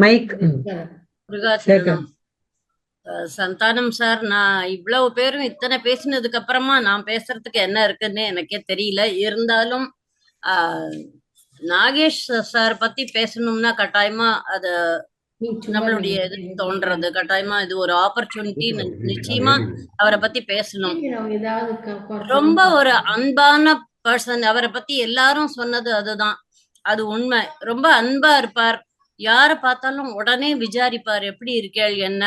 Mic Santhanam sir, நான் இவ்வளவு பேரும் இத்தனை பேசினதுக்கு அப்புறமா நான் பேசுறதுக்கு என்ன இருக்குன்னு எனக்கே தெரியல. இருந்தாலும் நாகேஷ் சார் பத்தி பேசணும்னா கட்டாயமா அத நம்மளுடைய இது தோன்றது, கட்டாயமா இது ஒரு ஆப்பர்ச்சுனிட்டி. நிச்சயமா அவரை பத்தி பேசணும். ரொம்ப ஒரு அன்பான பர்சன். அவரை பத்தி எல்லாரும் சொன்னது அதுதான், அது உண்மை. ரொம்ப அன்பா இருப்பார். யார பார்த்தாலும் உடனே விசாரிப்பார், எப்படி இருக்கேள் என்ன,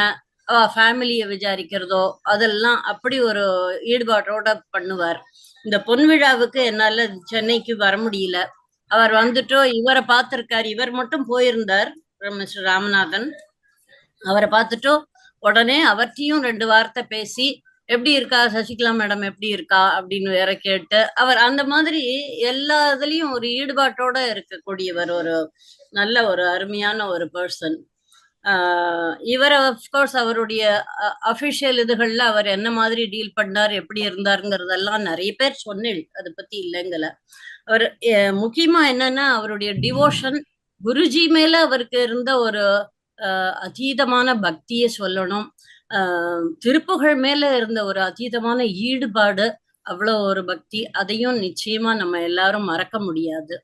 ஃபேமிலிய விசாரிக்கிறதோ அதெல்லாம் அப்படி ஒரு ஈடுபாட்டோட பண்ணுவார். இந்த பொன் விழாவுக்கு என்னால சென்னைக்கு வர முடியல. அவர் வந்துட்டோ இவரை பார்த்திருக்காரு. இவர் மட்டும் போயிருந்தார், மிஸ்டர் ராமநாதன். அவரை பார்த்துட்டோ உடனே அவர்கிட்டையும் 2 வார்த்தை பேசி, எப்படி இருக்கா சசிகலா மேடம், எப்படி இருக்கா அப்படின்னு வேற கேட்டு, அவர் அந்த மாதிரி எல்லா இதுலயும் ஒரு ஈடுபாட்டோட இருக்கக்கூடியவர். ஒரு நல்ல ஒரு அருமையான ஒரு பர்சன். இவரை அஃப்கோர்ஸ் அவருடைய அஃபிஷியல் இதுகள்ல அவர் என்ன மாதிரி டீல் பண்ணார், எப்படி இருந்தாருங்கிறதெல்லாம் நிறைய பேர் சொன்னேன், அதை பத்தி இல்லைங்கல. அவர் முக்கியமா என்னன்னா அவருடைய டிவோஷன், குருஜி மேல அவருக்கு இருந்த ஒரு அதீதமான பக்தியை சொல்லணும். திருப்புகழ் மேல இருந்த ஒரு அதீதமான ஈடுபாடு, அவ்வளோ ஒரு பக்தி. அதையும் நிச்சயமா நம்ம எல்லாரும் மறக்க முடியாது.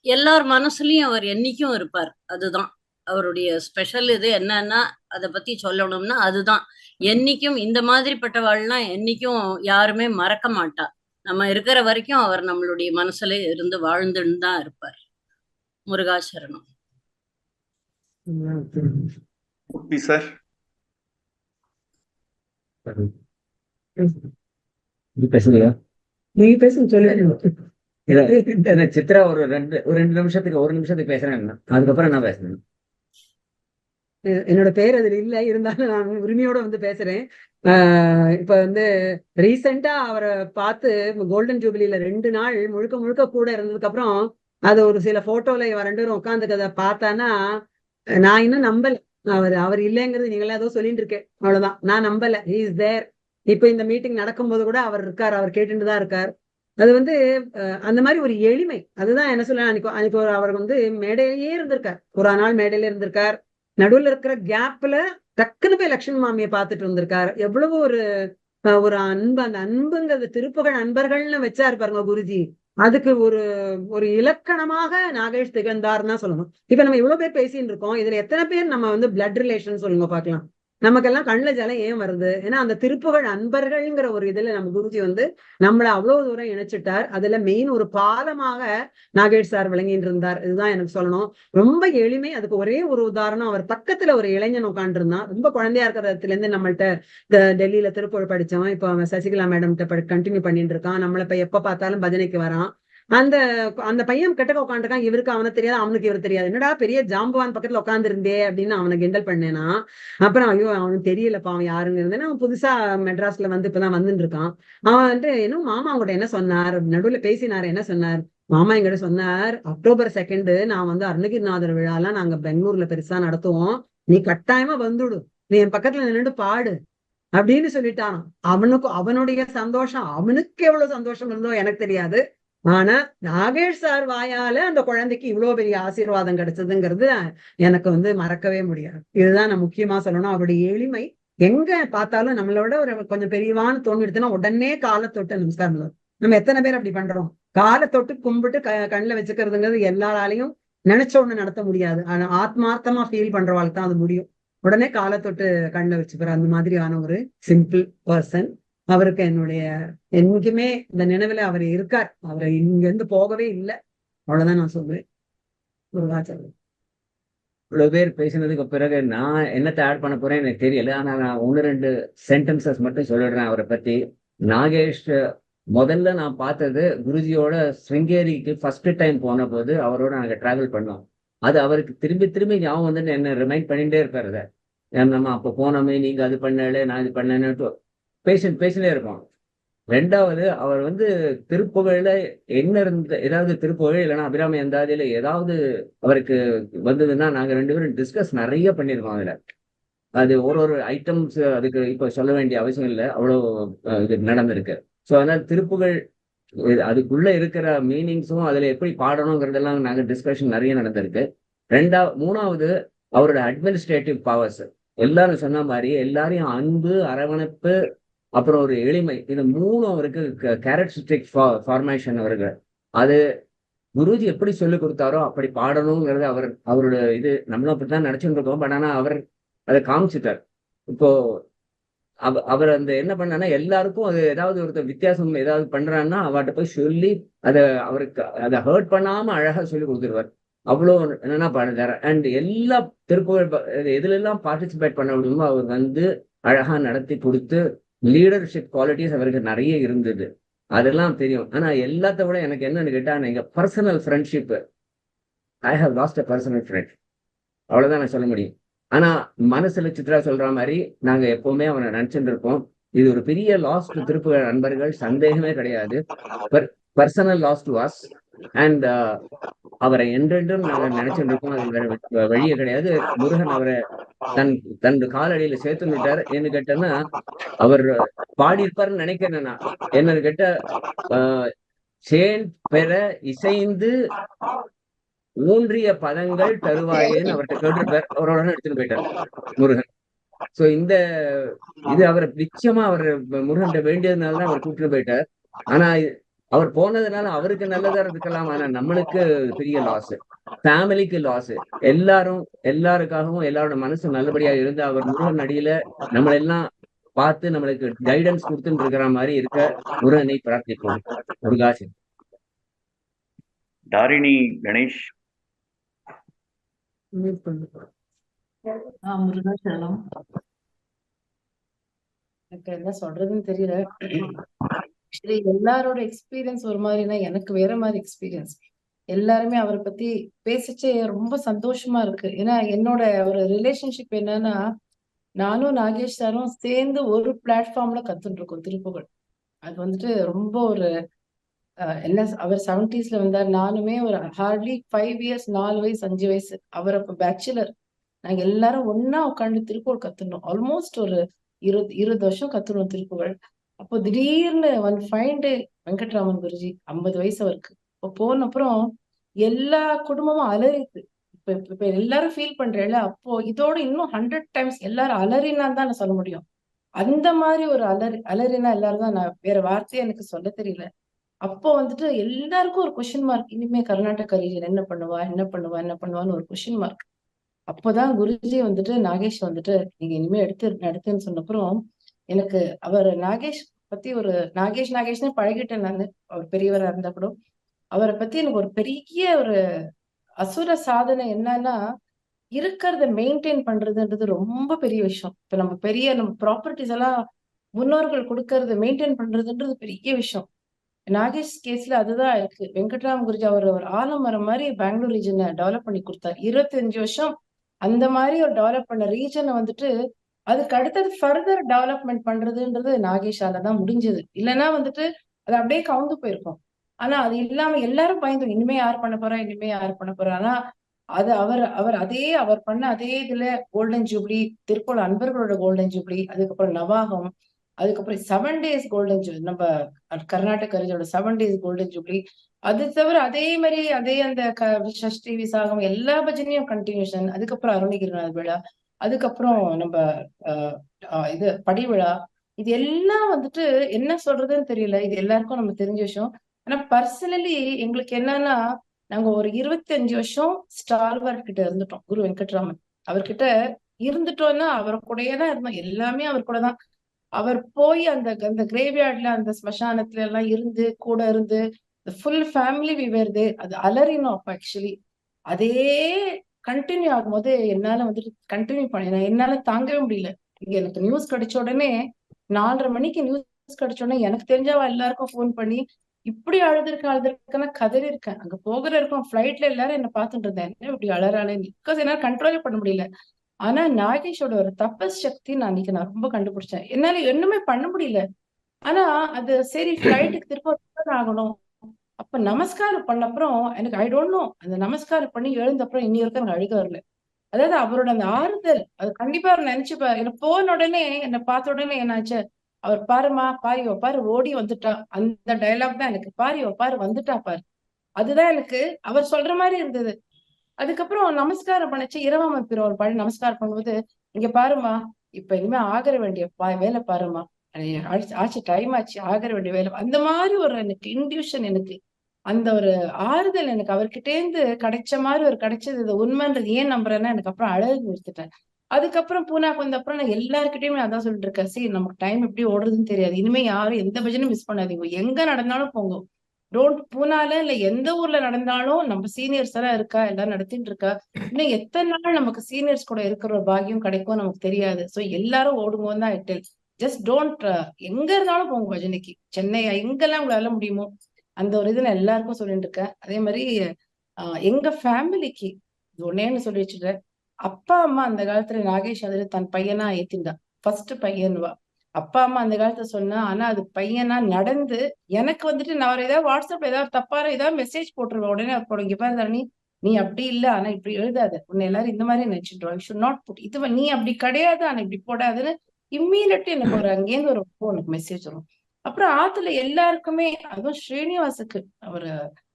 எல்லார் மனசுலயும் அவர் என்னைக்கும் இருப்பார். அதுதான் அவருடைய ஸ்பெஷல். இது என்னன்னா அதை பத்தி சொல்லணும்னா அதுதான், என்னைக்கும் இந்த மாதிரிப்பட்டவாள்லாம் என்னைக்கும் யாருமே மறக்க மாட்டா. நம்ம இருக்கிற வரைக்கும் அவர் நம்மளுடைய மனசுல இருந்து வாழ்ந்துன்னு தான் இருப்பார். முருகாசரணம். சார் நீங்க பேசுங்க, சொல்லுங்க. சித்ரா ஒரு 2 நிமிஷத்துக்கு 1 நிமிஷத்துக்கு பேசுறேன், அதுக்கப்புறம் நான் பேசுறேன். என்னோட பேர் அதுல இல்ல, இருந்தாலும் நான் உரிமையோட வந்து பேசுறேன். இப்ப வந்து ரீசெண்டா அவரை பார்த்து கோல்டன் ஜூபிலியில 2 நாள் முழுக்க முழுக்க கூட இருந்ததுக்கு அப்புறம் அது ஒரு சில போட்டோல 2 பேரும் உட்காந்துக்கத பார்த்தானா நான் இன்னும் நம்பல. அவர் இல்லைங்கிறது நீங்களே ஏதோ சொல்லிட்டு இருக்கேன், அவ்வளவுதான். நான் நம்பல. He is there. இப்ப இந்த மீட்டிங் நடக்கும்போது கூட அவர் இருக்கார், அவர் கேட்டுட்டு தான் இருக்கார். அது வந்து அந்த மாதிரி ஒரு எளிமை. அதுதான் என்ன சொல்ல, அன்னைக்கு அவர் வந்து மேடையிலேயே இருந்திருக்கார், ஒரு நாள் மேடையில இருந்திருக்கார். நடுவுல இருக்கிற கேப்ல டக்குன்னு போய் லட்சுமி மாமியை பார்த்துட்டு வந்திருக்காரு. எவ்வளவு ஒரு ஒரு அன்பு, அந்த அன்புங்கிறது திருப்புகழ் அன்பர்கள்னு வச்சாரு பாருங்க குருஜி. அதுக்கு ஒரு ஒரு இலக்கணமாக நாகேஷ் திகழ்ந்தார்னு தான் சொல்லணும். இப்ப நம்ம இவ்வளவு பேர் பேசிட்டு இருக்கோம், இதுல எத்தனை பேர் நம்ம வந்து பிளட் ரிலேஷன் சொல்லுங்க பாக்கலாம். நமக்கெல்லாம் கண்ணுல ஜலம் ஏன் வருது? ஏன்னா அந்த திருப்புகழ் அன்பர்கள்ங்கிற ஒரு இதுல நம்ம குருஜி வந்து நம்மள அவ்வளவு தூரம் இணைச்சிட்டார். அதுல மெயின் ஒரு பாலமாக நாகேஷ் சார் விளங்கிட்டு இருந்தார். இதுதான் எனக்கு சொல்லணும். ரொம்ப எளிமை. அதுக்கு ஒரே ஒரு உதாரணம், அவர் பக்கத்துல ஒரு இளைஞன் உட்காந்து இருந்தான். ரொம்ப குழந்தையா இருக்கிறதுல இருந்து நம்மள்ட்ட டெல்லியில திருப்புகழ் படிச்சவன் இப்ப அவன் சசிகலா மேடம் கண்டினியூ பண்ணிட்டு இருக்கான். நம்மள இப்ப எப்ப பார்த்தாலும் பஜனைக்கு வரான். அந்த அந்த பையன் கிட்டக்க உட்காந்துருக்கான். இவருக்கு அவனை தெரியாது, அவனுக்கு இவர் தெரியாது. என்னடா பெரிய ஜாம்பவான் பக்கத்துல உட்காந்து இருந்தே அப்படின்னு அவனை கிண்டல் பண்ணேனா. அப்புறம் ஐயோ அவனுக்கு தெரியலப்பா அவன் யாருங்க இருந்தேன்னா, அவன் புதுசா மெட்ராஸ்ல வந்து இப்பதான் வந்துட்டு இருக்கான். அவன் வந்துட்டு இன்னும் மாமா கூட என்ன சொன்னார், நடுவுல பேசினாரு. என்ன சொன்னார் மாமா? என்கிட்ட சொன்னார், October 2 நான் வந்து அருணகிரிநாதர் விழாலாம் நாங்க பெங்களூர்ல பெருசா நடத்துவோம், நீ கட்டாயமா வந்துடு, நீ என் பக்கத்துல நின்று பாடு அப்படின்னு சொல்லிட்டான். அவனுடைய சந்தோஷம், அவனுக்கு எவ்வளவு சந்தோஷம் இருந்தோ எனக்கு தெரியாது. ஆனா நாகேஷ் சார் வாயால அந்த குழந்தைக்கு இவ்வளவு பெரிய ஆசீர்வாதம் கிடைச்சதுங்கிறது எனக்கு வந்து மறக்கவே முடியாது. இதுதான் நான் முக்கியமா சொல்லணும். அவருடைய எளிமை. எங்க பார்த்தாலும் நம்மளோட ஒரு கொஞ்சம் பெரியவான்னு தோணிடுதுன்னா உடனே காலை தொட்டு நமஸ்காரம். நம்ம எத்தனை பேர் அப்படி பண்றோம்? காலை தொட்டு கும்பிட்டு கண்ணில் வச்சுக்கிறதுங்கிறது எல்லாராலையும் நினைச்ச ஒண்ணு நடத்த முடியாது. ஆனா ஆத்மார்த்தமா ஃபீல் பண்றவாளுக்கு தான் அது முடியும். உடனே காலை தொட்டு கண்ணில் வச்சுக்கிற அந்த மாதிரியான ஒரு சிம்பிள் பர்சன். அவருக்கு என்னுடைய என்னைக்குமே இந்த நினைவுல அவர் இருக்கார். அவர் இங்க இருந்து போகவே இல்லை. அவ்வளவுதான் நான் சொல்றேன். இவ்வளவு பேர் பேசினதுக்கு பிறகு நான் என்னத்தை ஆட் பண்ண போறேன் எனக்கு தெரியல. ஆனா நான் 1-2 சென்டென்சஸ் மட்டும் சொல்லிடுறேன் அவரை பத்தி. நாகேஷ் முதல்ல நான் பார்த்தது குருஜியோட ஸ்ருங்கேரிக்கு ஃபர்ஸ்ட் டைம் போன போது அவரோட நாங்க டிராவல் பண்ணோம். அது அவருக்கு திரும்பி திரும்பி ஞாபகம் வந்து என்ன ரிமைண்ட் பண்ணிட்டே இருப்பாரு. அதை நம்ம அப்போ போனோமே, நீங்க அது பண்ணல நான் இது பண்ணேன்னு பேசினே இருப்போம். ரெண்டாவது அவர் வந்து திருப்புகழ்ல என்ன இருந்த ஏதாவது திருப்புகழ் இல்லைன்னா அபிராமி அந்தாதியில ஏதாவது அவருக்கு வந்ததுன்னா நாங்க 2 பேரும் டிஸ்கஸ் நிறைய பண்ணியிருக்கோம். அதுல அது ஒரு ஐட்டம்ஸ் அதுக்கு இப்ப சொல்ல வேண்டிய அவசியம் இல்லை, அவ்வளோ இது நடந்திருக்கு. ஸோ அதனால திருப்புகழ் அதுக்குள்ள இருக்கிற மீனிங்ஸும் அதுல எப்படி பாடணுங்கிறதெல்லாம் நாங்க டிஸ்கஷன் நிறைய நடந்திருக்கு. மூணாவது அவரோட அட்மினிஸ்ட்ரேட்டிவ் பவர்ஸ். எல்லாரும் சொன்ன மாதிரி எல்லாரையும் அன்பு, அரவணைப்பு, அப்புறம் ஒரு எளிமை, இது 3 அவருக்கு கேரக்டரிஸ்டிக் ஃபார்மேஷன் அவருக்கு. அது குருஜி எப்படி சொல்லி கொடுத்தாரோ அப்படி பாடணுங்கிறது அவரோட இது. நம்மளும் அப்படித்தான் நினைச்சுட்டு இருக்கோம். பட் ஆனா அவர் அதை காமிச்சிட்டார். இப்போ அவர் அந்த என்ன பண்ணான்னா எல்லாருக்கும் அது ஏதாவது ஒருத்தர் வித்தியாசம் ஏதாவது பண்றான்னா அவர்கிட்ட போய் சொல்லி அவருக்கு அதை ஹர்ட் பண்ணாம அழகா சொல்லி கொடுத்துருவார். அவ்வளோ என்னன்னா பண்ணுறாரு. அண்ட் எல்லா திருப்புகழ் எதுல எல்லாம் பார்ட்டிசிபேட் பண்ண முடியுமோ அவர் வந்து அழகா நடத்தி கொடுத்து லீடர்ஷிப் குவாலிட்டிஸ் அவருக்கு நிறைய இருந்தது. அதெல்லாம் தெரியும். ஆனா எல்லாத்த விட எனக்கு என்னன்னு கேட்டா, எங்க personal friendship, I have lost a personal friend. அவ்வளவுதான் நான் சொல்ல முடியும். ஆனா மனசுல சித்ரா சொல்ற மாதிரி நாங்க எப்பவுமே அவனை நினைச்சுட்டு இருக்கோம். இது ஒரு பெரிய லாஸ் டு திருப்புகழ் நண்பர்கள், சந்தேகமே கிடையாது. Personal loss to us. And அவரை என்றென்றும் நாங்கள் நினைச்சுட்டு இருக்கோம். அது வேற வழியே கிடையாது. முருகன் அவரை தன் காலடியில சேர்த்து விட்டார். என்ன கேட்டேன்னா அவர் பாடியிருப்பாருன்னு நினைக்கிறேன். நான் என்னன்னு கேட்ட சேன் பெற இசைந்து ஊன்றிய பதங்கள் தருவாயேன்னு அவர்கிட்ட கேட்டிருப்பார். அவரோட எடுத்துட்டு போயிட்டார் முருகன். சோ இந்த இது அவர் நிச்சயமா அவர் முருகன் வேண்டியதுனாலதான் அவர் கூப்பிட்டு போயிட்டார். ஆனா அவர் போனதுனால அவருக்கு நல்லதா இருக்கலாம், ஆனா நம்மளுக்கு பெரிய லாஸ், ஃபேமிலிக்கு லாஸ். எல்லாருக்காகவும் எல்லாரோட மனசு நல்லபடியா இருந்து அவர் முருகன் அடியில நம்மளெல்லாம் பார்த்து நம்மளுக்கு கைடன்ஸ் கொடுத்துட்டு இருக்கிற மாதிரி இருக்க முருகனை பிரார்த்திப்போம். முருகாசி. தாரிணி கணேஷ். முருகாசலம். எனக்கு என்ன சொல்றதுன்னு தெரியல. ஆக்சுவலி எல்லாரோட எக்ஸ்பீரியன்ஸ் ஒரு மாதிரினா எனக்கு வேற மாதிரி எக்ஸ்பீரியன்ஸ். எல்லாருமே அவரை பத்தி பேசிச்சே ரொம்ப சந்தோஷமா இருக்கு. ஏன்னா என்னோட ஒரு ரிலேஷன்ஷிப் என்னன்னா, நானும் நாகேஷ் சாரும் சேர்ந்து ஒரு பிளாட்ஃபார்ம்ல கத்துட்டு இருக்கோம் திருப்புகழ். அது வந்துட்டு ரொம்ப ஒரு என்ன, அவர் 70s வந்தார். நானுமே ஒரு ஹார்ட்லி 5 years, 4 வயசு 5 வயசு. அவர் அப்ப பேச்சுலர். நாங்க எல்லாரும் ஒன்னா உட்காந்து திருப்புகழ் கத்துனோம். ஆல்மோஸ்ட் ஒரு 20 வருஷம் கத்துனோம் திருப்புகழ். அப்போ திடீர்னு one fine day Venkatraman Guruji 50 வயசு அவருக்கு. இப்போ போன அப்புறம் எல்லா குடும்பமும் அலறிது. இப்ப இப்ப எல்லாரும் ஃபீல் பண்றேன்ல, அப்போ இதோட இன்னும் 100 டைம்ஸ் எல்லாரும் அலறினான்னு தான் நான் சொல்ல முடியும். அந்த மாதிரி ஒரு அலறினா எல்லாரும் தான், நான் வேற வார்த்தையே எனக்கு சொல்ல தெரியல. அப்போ வந்துட்டு எல்லாருக்கும் ஒரு கொஸ்டின் மார்க். இனிமே கர்நாடக ரீஜன் என்ன பண்ணுவா, என்ன பண்ணுவா, என்ன பண்ணுவான்னு ஒரு கொஸ்டின் மார்க். அப்போதான் குருஜி வந்துட்டு நாகேஷ் வந்துட்டு நீங்க இனிமே எடுத்துன்னு சொன்னப்புறம் எனக்கு அவர் நாகேஷ் பத்தி ஒரு நாகேஷ்னே பழகிட்டேன் நானு. அவர் பெரியவரா இருந்தா கூட அவரை பத்தி எனக்கு ஒரு பெரிய ஒரு அசுர சாதனை என்னன்னா, இருக்கிறத மெயின்டைன் பண்றதுன்றது ரொம்ப பெரிய விஷயம். இப்ப நம்ம ப்ராப்பர்ட்டிஸ் எல்லாம் முன்னோர்கள் கொடுக்கறத மெயின்டைன் பண்றதுன்றது பெரிய விஷயம். நாகேஷ் கேஸ்ல அதுதான் இருக்கு. வெங்கட்ராமன் குருஜி அவர் ஒரு ஆலமரம் மாதிரி பெங்களூர் ரீஜனை டெவலப் பண்ணி கொடுத்தாரு. 25 வருஷம் அந்த மாதிரி ஒரு டெவலப் பண்ண ரீஜனை வந்துட்டு அதுக்கு அடுத்தது ஃபர்தர் டெவலப்மெண்ட் பண்றதுன்றது நாகேஷால தான் முடிஞ்சது. இல்லைன்னா வந்துட்டு அது அப்படியே கவுந்து போயிருக்கும். ஆனா அது இல்லாம எல்லாரும் பயந்தோம், இனிமே யார் பண்ண போறா, இனிமே யார் பண்ண போறா. ஆனா அது அவர் பண்ண அதே இதுல கோல்டன் ஜூப்ளி, திருப்பூர் அன்பர்களோட கோல்டன் ஜூப்ளி, அதுக்கப்புறம் நவாகம், அதுக்கப்புறம் 7 days கோல்டன் ஜூப்ளி, நம்ம கர்நாடக கரிஜோட 7 days கோல்டன் ஜூப்ளி. அது தவிர அதே மாதிரி அதே அந்த சஷ்டி விசாகம் எல்லா பஜனையும் கண்டினியூஷன். அதுக்கப்புறம் அருணகிரிநாத் விழா, அதுக்கப்புறம் நம்ம இது படி விழா. இது எல்லாம் வந்துட்டு என்ன சொல்றதுன்னு தெரியல. இது எல்லாருக்கும் நம்ம தெரிஞ்ச விஷயம். ஆனா பர்சனலி எங்களுக்கு என்னன்னா, நாங்க ஒரு 25 வருஷம் ஸ்டால்வர்ட் கிட்ட இருந்துட்டோம். குரு வெங்கட்ராமன் அவர்கிட்ட இருந்துட்டோம்னா அவர் கூடயே தான் இருந்தோம். எல்லாமே அவர் கூட தான். அவர் போய் அந்த கிரேவ்யார்ட்ல அந்த ஸ்மசானத்துல எல்லாம் இருந்து கூட இருந்து ஃபுல் ஃபேமிலி விவேர்து அது அலறினோம். அப்ப ஆக்சுவலி அதே கண்டினியூ ஆகும்போது என்னால வந்துட்டு கண்டினியூ பண்ண என்னால தாங்கவே முடியல. இங்க எனக்கு நியூஸ் கிடைச்ச உடனே 4:30 மணிக்கு நியூஸ் கிடைச்ச உடனே எனக்கு தெரிஞ்சவா எல்லாருக்கும் ஃபோன் பண்ணி இப்படி அழுதுருக்கேன்னா கதறி இருக்கேன். அங்க போகிற இருக்கும் ஃபிளைட்ல எல்லாரும் என்ன பார்த்துட்டு இருந்தேன், என்ன இப்படி அழறாளேன்னு. பிகாஸ் என்னால கண்ட்ரோலே பண்ண முடியல. ஆனா நாகேஷோட ஒரு தபஸ் சக்தி நான் ரொம்ப கண்டுபிடிச்சேன். என்னால ஒண்ணுமே பண்ண முடியல. ஆனா அது சரி ஃபிளைட்டுக்கு திரும்ப ஆகணும். அப்ப நமஸ்காரம் பண்ண அப்புறம் எனக்கு ஐ டோன்ட் நோ, அந்த நமஸ்காரம் பண்ணி எழுந்த அப்புறம் இன்னி வரைக்கும் எனக்கு அழுக வரல. அதாவது அவரோட அந்த ஆறுதல் அது கண்டிப்பா அவர் நினைச்சுப்பாரு. எனக்கு போன உடனே என்ன பார்த்த உடனே என்னாச்சு, அவர் பாருமா பாரு பாரு ஓடி வந்துட்டா, அந்த டயலாக் தான் எனக்கு. பாரு வந்துட்டா பாரு, அதுதான் எனக்கு அவர் சொல்ற மாதிரி இருந்தது. அதுக்கப்புறம் நமஸ்காரம் பண்ணிச்சு. இரவாம பிறவர் பாடி நமஸ்காரம் பண்ணும்போது, இங்க பாருமா இப்ப இனிமே ஆகற வேண்டிய வேலை பாருமா, ஆச்சு டைம் ஆச்சு, ஆகற வேண்டிய வேலை. அந்த மாதிரி ஒரு எனக்கு இன்டியூஷன், எனக்கு அந்த ஒரு ஆறுதல் எனக்கு அவர்கிட்ட இருந்து கிடைச்ச மாதிரி ஒரு கிடைச்சது. இது உண்மைன்றது ஏன் நம்புறேன்னா எனக்கு அப்புறம் அழகு நிறுத்திட்டேன். அதுக்கப்புறம் பூனாக்கு வந்த அப்புறம் நான் எல்லாருக்கிட்டையுமே அதான் சொல்லிட்டு இருக்கேன், சரி நமக்கு டைம் எப்படி ஓடுறதுன்னு தெரியாது. இனிமே யாரும் எந்த பஜனும் மிஸ் பண்ணாதீங்க, எங்க நடந்தாலும் போங்க. பூனால இல்ல எந்த ஊர்ல நடந்தாலும் நம்ம சீனியர்ஸ் எல்லாம் இருக்கா, எல்லாம் நடத்திட்டு இருக்கா. இன்னும் எத்தனை நாள் நமக்கு சீனியர்ஸ் கூட இருக்கிற ஒரு பாக்கியம் கிடைக்கும் நமக்கு தெரியாது. சோ எல்லாரும் ஓடுங்கன்னு தான் இட்டேன். ஜஸ்ட் டோன்ட், எங்க இருந்தாலும் போங்க பஜனைக்கு, சென்னை எங்கெல்லாம் உங்களால முடியுமோ அந்த ஒரு இது நான் எல்லாருக்கும் சொல்லிட்டு இருக்கேன். அதே மாதிரி எங்க ஃபேமிலிக்கு ஒன்னேன்னு சொல்லி வச்சுட்டேன். அப்பா அம்மா அந்த காலத்துல நாகேஷ் அதுல தன் பையனா ஏத்தின்டா, ஃபர்ஸ்ட் பையன்வா. அப்பா அம்மா அந்த காலத்துல சொன்னா, ஆனா அது பையனா நடந்து எனக்கு வந்துட்டு நான் ஏதாவது வாட்ஸ்அப்ல ஏதாவது தப்பார ஏதாவது மெசேஜ் போட்டுருவேன். உடனே அப்போ இங்க பாரு தரணி, நீ அப்படி இல்ல, ஆனா இப்படி எழுதாத, உன்னை எல்லாரும் இந்த மாதிரி நினைச்சிட்டு ஷுட் நாட் புட் இது, நீ அப்படி கிடையாது, ஆனா இப்படி போடாதுன்னு இம்மீடியட்லி எனக்கு ஒரு அங்கேருந்து ஒரு எனக்கு மெசேஜ் வரும். அப்புறம் ஆத்துல எல்லாருக்குமே, அதுவும் ஸ்ரீனிவாசுக்கு அவரு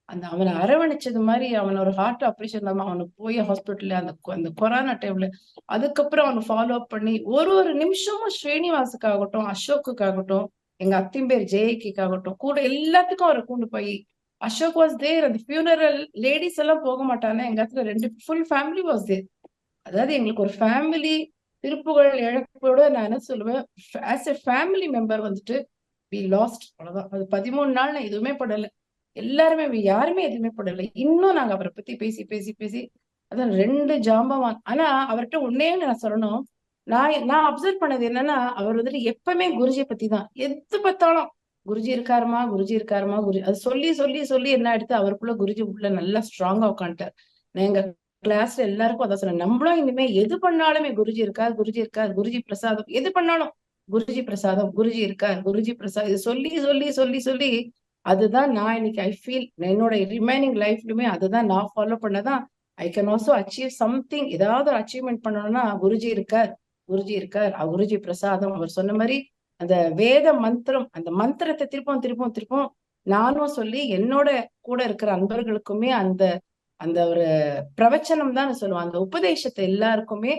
அவனை அரவணைச்சது மாதிரி, அவன் ஒரு ஹார்ட் ஆப்ரேஷன் இல்லாம அவனுக்கு போய் ஹாஸ்பிட்டல்ல அந்த கொரோனா டைம்ல அதுக்கப்புறம் அவனை ஃபாலோ அப் பண்ணி ஒரு நிமிஷமும் ஸ்ரீனிவாசுக்காகட்டும், அசோக்குக்காகட்டும், எங்க அத்தின் பேர் ஜெயக்கிக்காகட்டும் கூட எல்லாத்துக்கும் அவரை கொண்டு போய், அசோக் வாஸ் தேர். அந்த ஃபியூனரல் லேடிஸ் எல்லாம் போக மாட்டாங்க, எங்க இடத்துல 2 ஃபுல் ஃபேமிலி வாஸ் தேர். அதாவது எங்களுக்கு ஒரு ஃபேமிலி திருப்புகள் இழப்போட நான் என்ன சொல்லுவேன், ஆஸ் எ ஃபேமிலி மெம்பர் வந்துட்டு வி லாஸ்ட், அவ்வளவுதான். அது 13 நாள் நான் எதுவுமே படல, எல்லாருமே யாருமே எதுவுமே படல. இன்னும் நாங்க அவரை பத்தி பேசி பேசி பேசி அதான் 2 ஜாம்பவான். ஆனா அவர்கிட்ட ஒன்னே நான் சொல்லணும், நான் அப்சர்வ் பண்ணது என்னன்னா, அவர் வந்துட்டு எப்பவுமே குருஜியை பத்தி தான் எது பார்த்தாலும், குருஜி இருக்காருமா குருஜி இருக்காருமா குருஜி, அது சொல்லி சொல்லி சொல்லி என்ன எடுத்து அவருக்குள்ள குருஜி உள்ள நல்லா ஸ்ட்ராங்கா உட்காந்துட்டார். நான் எங்க கிளாஸ்ல எல்லாருக்கும் அதான் சொன்னேன், நம்மளும் இனிமே எது பண்ணாலுமே குருஜி இருக்கார் குருஜி இருக்கார், குருஜி பிரசாதம், எது பண்ணாலும் குருஜி பிரசாதம், குருஜி இருக்கார் குருஜி பிரசாதம், இது சொல்லி சொல்லி சொல்லி சொல்லி அதுதான் நான் இன்னைக்கு ஐ ஃபீல் என்னோட ரிமைனிங் லைஃப்லுமே அதுதான் நான் ஃபாலோ பண்ணதான். I can also achieve something. ஏதாவது ஒரு அச்சீவ்மெண்ட் பண்ணணும்னா குருஜி இருக்கார் குருஜி இருக்கார், குருஜி பிரசாதம். அவர் சொன்ன மாதிரி அந்த வேத மந்திரம், அந்த மந்திரத்தை திருப்பம் திருப்பம் திருப்பம் நானும் சொல்லி என்னோட கூட இருக்கிற அன்பர்களுக்குமே அந்த அந்த ஒரு பிரவச்சனம் தான் சொல்லுவான். அந்த உபதேசத்தை எல்லாருக்குமே,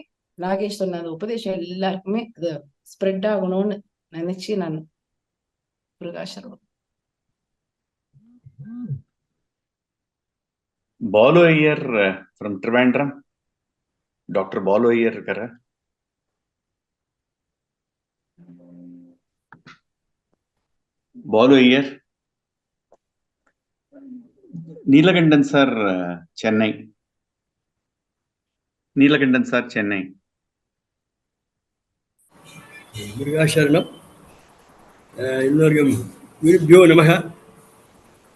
நாகேஷ் சொன்ன அந்த உபதேசம் எல்லாருக்குமே அது ஸ்ப்ரெட் ஆகணும்னு நினைச்சு நான் முருகாசரணம். பாலு ஐயர் ஃப்ரம் ட்ரிவாண்ட்ரம். டாக்டர் பாலு ஐயர் இருக்கார? பாலு ஐயர். நீலகண்டன் சார் சென்னை. நீலகண்டன் சார் சென்னை. முருகாசரணம். எல்லோருக்கும் குருபியோ நமக.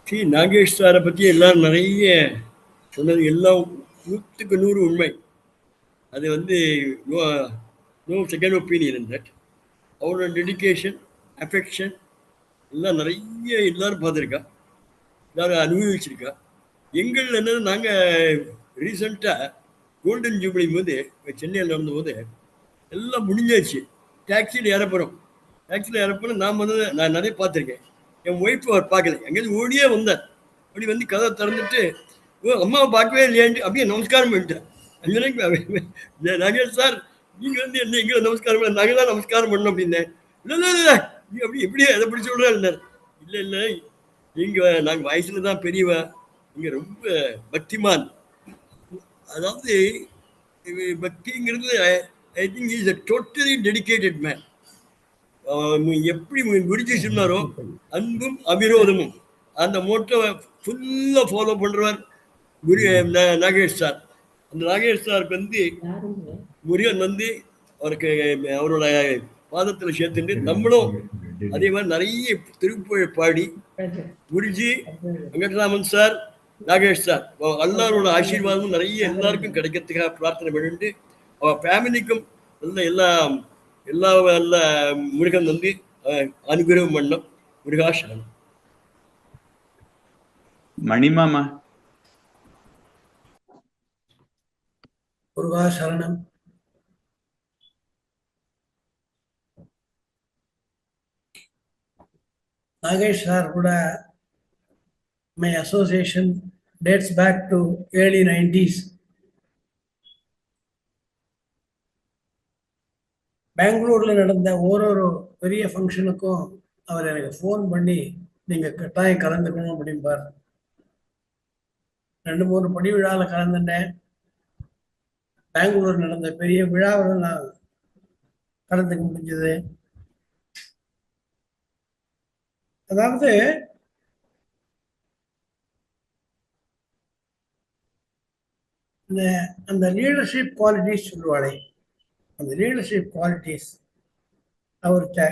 ஸ்ரீ நாகேஷ் சாரை பற்றி எல்லாம் நிறைய சொன்னது எல்லாம் 100க்கு 100 உண்மை. அது வந்து no second opinion in that. அவரோட டெடிக்கேஷன், அஃபெக்ஷன் எல்லாம் நிறைய எல்லாரும் பார்த்துருக்கா, எல்லாரும் அனுபவிச்சிருக்கா. எங்கள் என்னது நாங்கள் ரீசெண்டாக கோல்டன் ஜூப்ளி போது சென்னையில் நடந்தபோது எல்லாம் முடிஞ்சாச்சு. டாக்ஸியில் ஏறப்போகிறோம். டாக்ஸியில் ஏறப்போகிறோம். நான் நிறைய பார்த்துருக்கேன். என் ஒய்ஃப் அவர் பார்க்கல, எங்கேயாவது ஓடியே வந்தார். அப்படி வந்து கதை திறந்துட்டு, அம்மாவை பார்க்கவே இல்லையான்ட்டு அப்படியே நமஸ்காரம் பண்ணிட்டேன். அஞ்சனைக்கு நாகேஷ் சார் நீங்கள் வந்து என்ன எங்களை நமஸ்காரம் பண்ண, நாங்கள் தான் நமஸ்காரம் பண்ணோம் அப்படின்னேன். இல்லை நீ அப்படி எப்படியே அதை பிடிச்சி விட்றா இருந்தார். இல்லை நீங்கள் நாங்கள் வயசில் தான் பெரியவா, நீங்கள் ரொம்ப பக்திமான். அதாவது பக்திங்கிறது I think is a totally dedicated man. எப்படி குருஜி சொன்னாரோ அன்பும் அவிரோதமும் அந்த மோட்டோவை ஃபுல்லாக ஃபாலோ பண்ணுறவர் நாகேஷ் சார். அந்த நாகேஷ் சாருக்கு வந்து முருகன் வந்து அவருக்கு அவரோட பாதத்தில் சேர்த்துட்டு நம்மளும் அதே மாதிரி நிறைய திருப்புகழ் பாடி குருஜி, வெங்கட்ராமன் சார், நாகேஷ் சார் எல்லாரோட ஆசீர்வாதமும் நிறைய எல்லாருக்கும் கிடைக்கிறதுக்காக பிரார்த்தனை பண்ணிட்டு அவள் ஃபேமிலிக்கும் எல்லா முருகன் வந்து அனுகிரகம் பண்ணோம். முருகாசரணம். மணிமாமா. முருகாசரணம். நாகேஷ் சார் கூட my association dates back to early 90s. பெங்களூர்ல நடந்த ஒரு பெரிய ஃபங்க்ஷனுக்கும் அவர் எனக்கு ஃபோன் பண்ணி நீங்கள் கட்டாயம் கலந்துக்கணும் அப்படின்பார். 2-3 படி விழாவில் கலந்துட்டேன். பெங்களூர் நடந்த பெரிய விழாவில் நான் கலந்துக்க முடிஞ்சது. அதாவது அந்த லீடர்ஷிப் குவாலிட்டிஸ் சொல்லுவாளே, அந்த leadership qualities,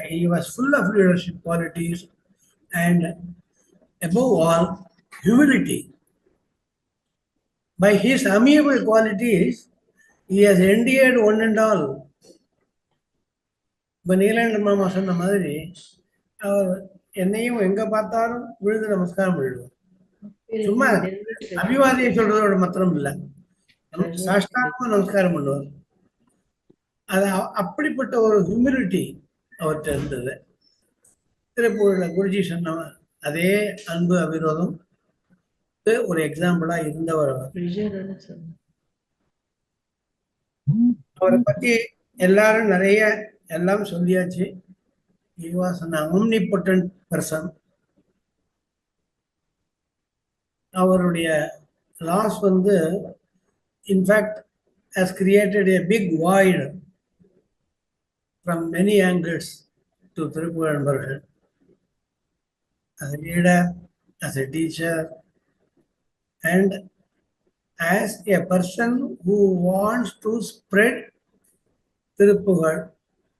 he was full of leadership qualities and above all humility. By his amiable qualities, he has endeared one and all. இப்போ நீலகண்டன் மாமா சொன்ன மாதிரி அவர் என்னையும் எங்க பார்த்தாலும் விழுந்து நமஸ்காரம் பண்ணிடுவார். சும்மா அபிவாதியை சொல்றதோட மாத்திரம் இல்லை, சாஷ்டாங்கமா நமஸ்காரம் பண்ணுவார். அது அப்படிப்பட்ட ஒரு ஹியூமிலிட்டி அவர்கிட்ட இருந்தது. திருப்பூரில் குருஜி சொன்ன அதே அன்பு அவிரோதம் ஒரு எக்ஸாம்பிளா இருந்தவர் அவர். அவரை பத்தி எல்லாரும் நிறைய எல்லாம் சொல்லியாச்சு. He was an omnipotent person. அவருடைய லாஸ் வந்து in fact has created a big void from many angles to Tirupur Anbargal. As a leader, as a teacher, and as a person who wants to spread Tirupur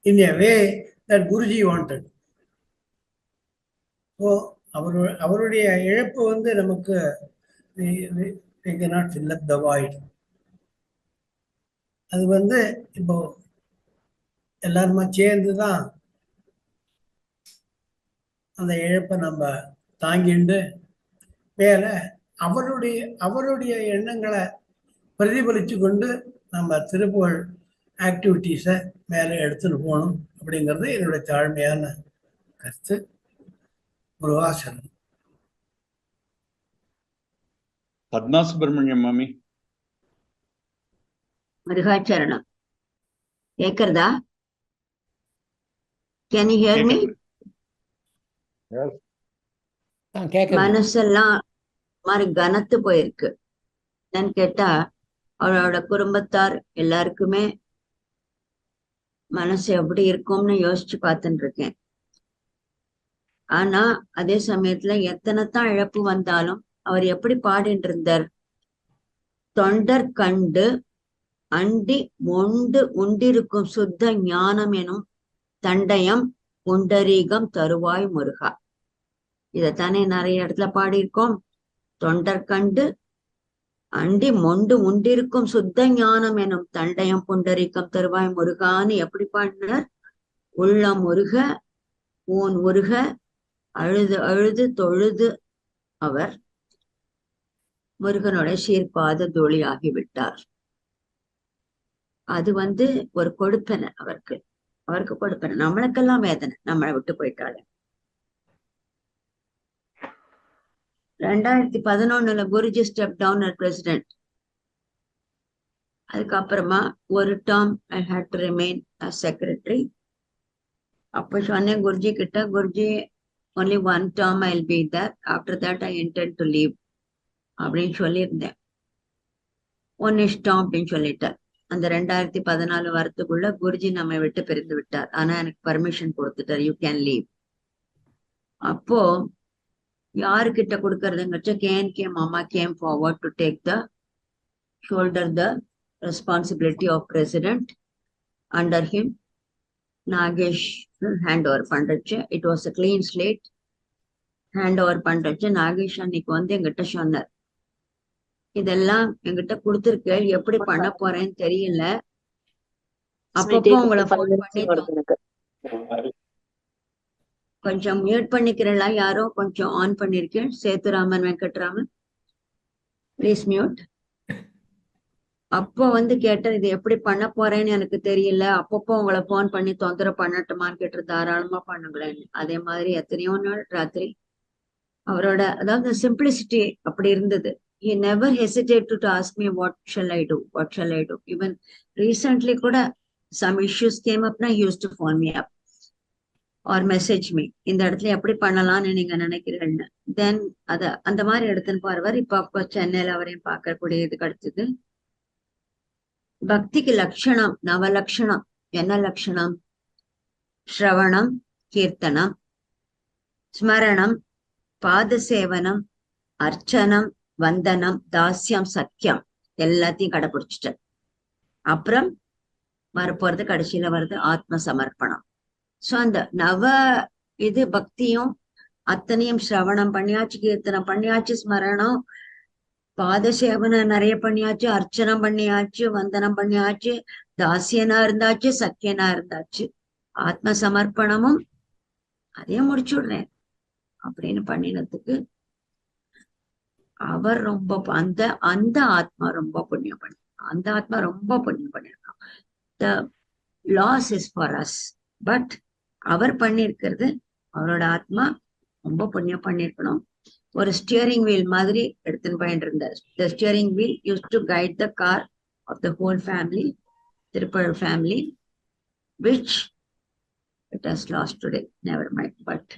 in a way that Guruji wanted. So, அவருடைய இழப்பு வந்து நமக்கு we cannot fill up the void. அது வந்து இப்போ எல்லாருமா சேர்ந்து தான் அந்த இழப்பை நம்ம தாங்கிண்டு மேல அவருடைய எண்ணங்களை பிரதிபலித்து கொண்டு நம்ம திருப்புகழ் ஆக்டிவிட்டீஸை மேலே எடுத்துட்டு போகணும் அப்படிங்கிறது என்னுடைய தாழ்மையான கருத்து முருகாசரணம். பத்மா சுப்பிரமணியம் மாமி. முருகாச்சரணம். கேக்குறதா? Can you hear me? மனசெல்லாம் மாதிரி கனத்து போயிருக்கு. என்னன்னு கேட்டா அவளோட குடும்பத்தார் எல்லாருக்குமே மனசு எப்படி இருக்கும்னு யோசிச்சு பார்த்துட்டு இருக்கேன். ஆனா அதே சமயத்துல எத்தனைத்தான் இழப்பு வந்தாலும் அவர் எப்படி பாடிட்டு இருந்தார்? தொண்டர் கண்டு அண்டி மொண்டு உண்டிருக்கும் சுத்த ஞானம் எனும் தண்டயம் புண்டரீகம் தருவாய் முருகா. இதத்தானே நிறைய இடத்துல பாடியிருக்கோம். தொண்டர் கண்டு அண்டி மொண்டு உண்டிருக்கும் சுத்த ஞானம் எனும் தண்டயம் புண்டரீகம் தருவாய் முருகான்னு எப்படி பாடினார்? உள்ளம் உருக ஊன் உருக அழுது அழுது தொழுது அவர் முருகனுடைய சீர்பாத தோழி ஆகிவிட்டார். அது ஒரு கொடுப்பனை அவருக்கு கொடுப்பனை. நம்மளுக்கெல்லாம் வேதனை, நம்மளை விட்டு போயிட்டாரு. 2011 Guruji step down as president. அதுக்கப்புறமா ஒரு term I had to remain as secretary. அப்போ சொன்னேன் குருஜி கிட்ட, Guruji only one term I'll be there, after that I intend to leave அப்படின்னு சொல்லியிருந்தேன். ஒன் இஷ்டம் அப்படின்னு சொல்லிட்டார். அந்த 2014 வரத்துக்குள்ள குருஜி நம்மை விட்டு பிரிந்து விட்டார். ஆனா எனக்கு பர்மிஷன் கொடுத்துட்டார், யூ கேன் லீவ். அப்போ யாருக்கிட்ட கொடுக்கறதுங்கச்ச KNK மாமா came forward to take the shoulder the responsibility of president. Under him Nagesh hand over பண்றச்சு. It was a clean slate. Hand over பண்றச்சு. நாகேஷ் அன்னைக்கு எங்கிட்ட சொன்னார், இதெல்லாம் என்கிட்ட கொடுத்துருக்க, எப்படி பண்ண போறேன்னு தெரியல, அப்பப்போ உங்களை போன் பண்ணி கொஞ்சம் மியூட் பண்ணிக்கிறீங்களா? யாரோ கொஞ்சம் ஆன் பண்ணிருக்கேன். Sethuraman Venkatraman, please mute. அப்போ கேட்டார், இது எப்படி பண்ண போறேன்னு எனக்கு தெரியல, அப்பப்போ உங்களை போன் பண்ணி தொந்தரவு பண்ணட்டுமான்னு கேட்டு, தாராளமா பண்ணுங்களேன். அதே மாதிரி எத்தனையோ நாள் ராத்திரி அவரோட அதாவது சிம்பிளிசிட்டி அப்படி இருந்தது. He never hesitated to ask me what shall I do, what shall I do. Even recently kuda some issues came up, he used to phone me up or message me. இந்த இடத்துல எப்படி பண்ணலாம்னு நீங்க நினைக்கிறீங்க? தென் அந்த மாதிரி எடுத்துன்னு போறவர். இப்ப சென்னையில அவரையும் பார்க்கக்கூடிய இது கிடைச்சது. பக்திக்கு லட்சணம், நவலட்சணம். என்ன லட்சணம்? ஸ்ரவணம், கீர்த்தனம், ஸ்மரணம், பாதசேவனம், அர்ச்சனம், வந்தனம், தாஸ்யம், சக்கியம் எல்லாத்தையும் கடைபிடிச்சிட்டேன். அப்புறம் வரப்போறது கடைசியில வருது ஆத்ம சமர்ப்பணம். சோ அந்த இது பக்தியும் அத்தனையும் ஸ்ரவணம் பண்ணியாச்சு, கீர்த்தனம் பண்ணியாச்சு, ஸ்மரணம், பாதசேவனம் நிறைய பண்ணியாச்சு, அர்ச்சனம் பண்ணியாச்சு, வந்தனம் பண்ணியாச்சு, தாசியனா இருந்தாச்சு, சக்கியனா இருந்தாச்சு, ஆத்ம சமர்ப்பணமும் அதையும் முடிச்சு விடுறேன் அப்படின்னு பண்ணினதுக்கு அவர் ரொம்ப அந்த ஆத்மா ரொம்ப புண்ணியம் பண்ணி, அந்த ஆத்மா ரொம்ப புண்ணியம் பண்ணிருக்கான். The loss is for us, but அவர் பண்ணிருக்கிறது, அவரோட ஆத்மா ரொம்ப புண்ணியம் பண்ணிருக்கணும். ஒரு ஸ்டியரிங் வீல் மாதிரி எடுத்துன்னு போயிட்டு இருந்தார். The steering wheel used to guide the car of the whole family, Thiruppugazh family, which it has lost today. Never mind. But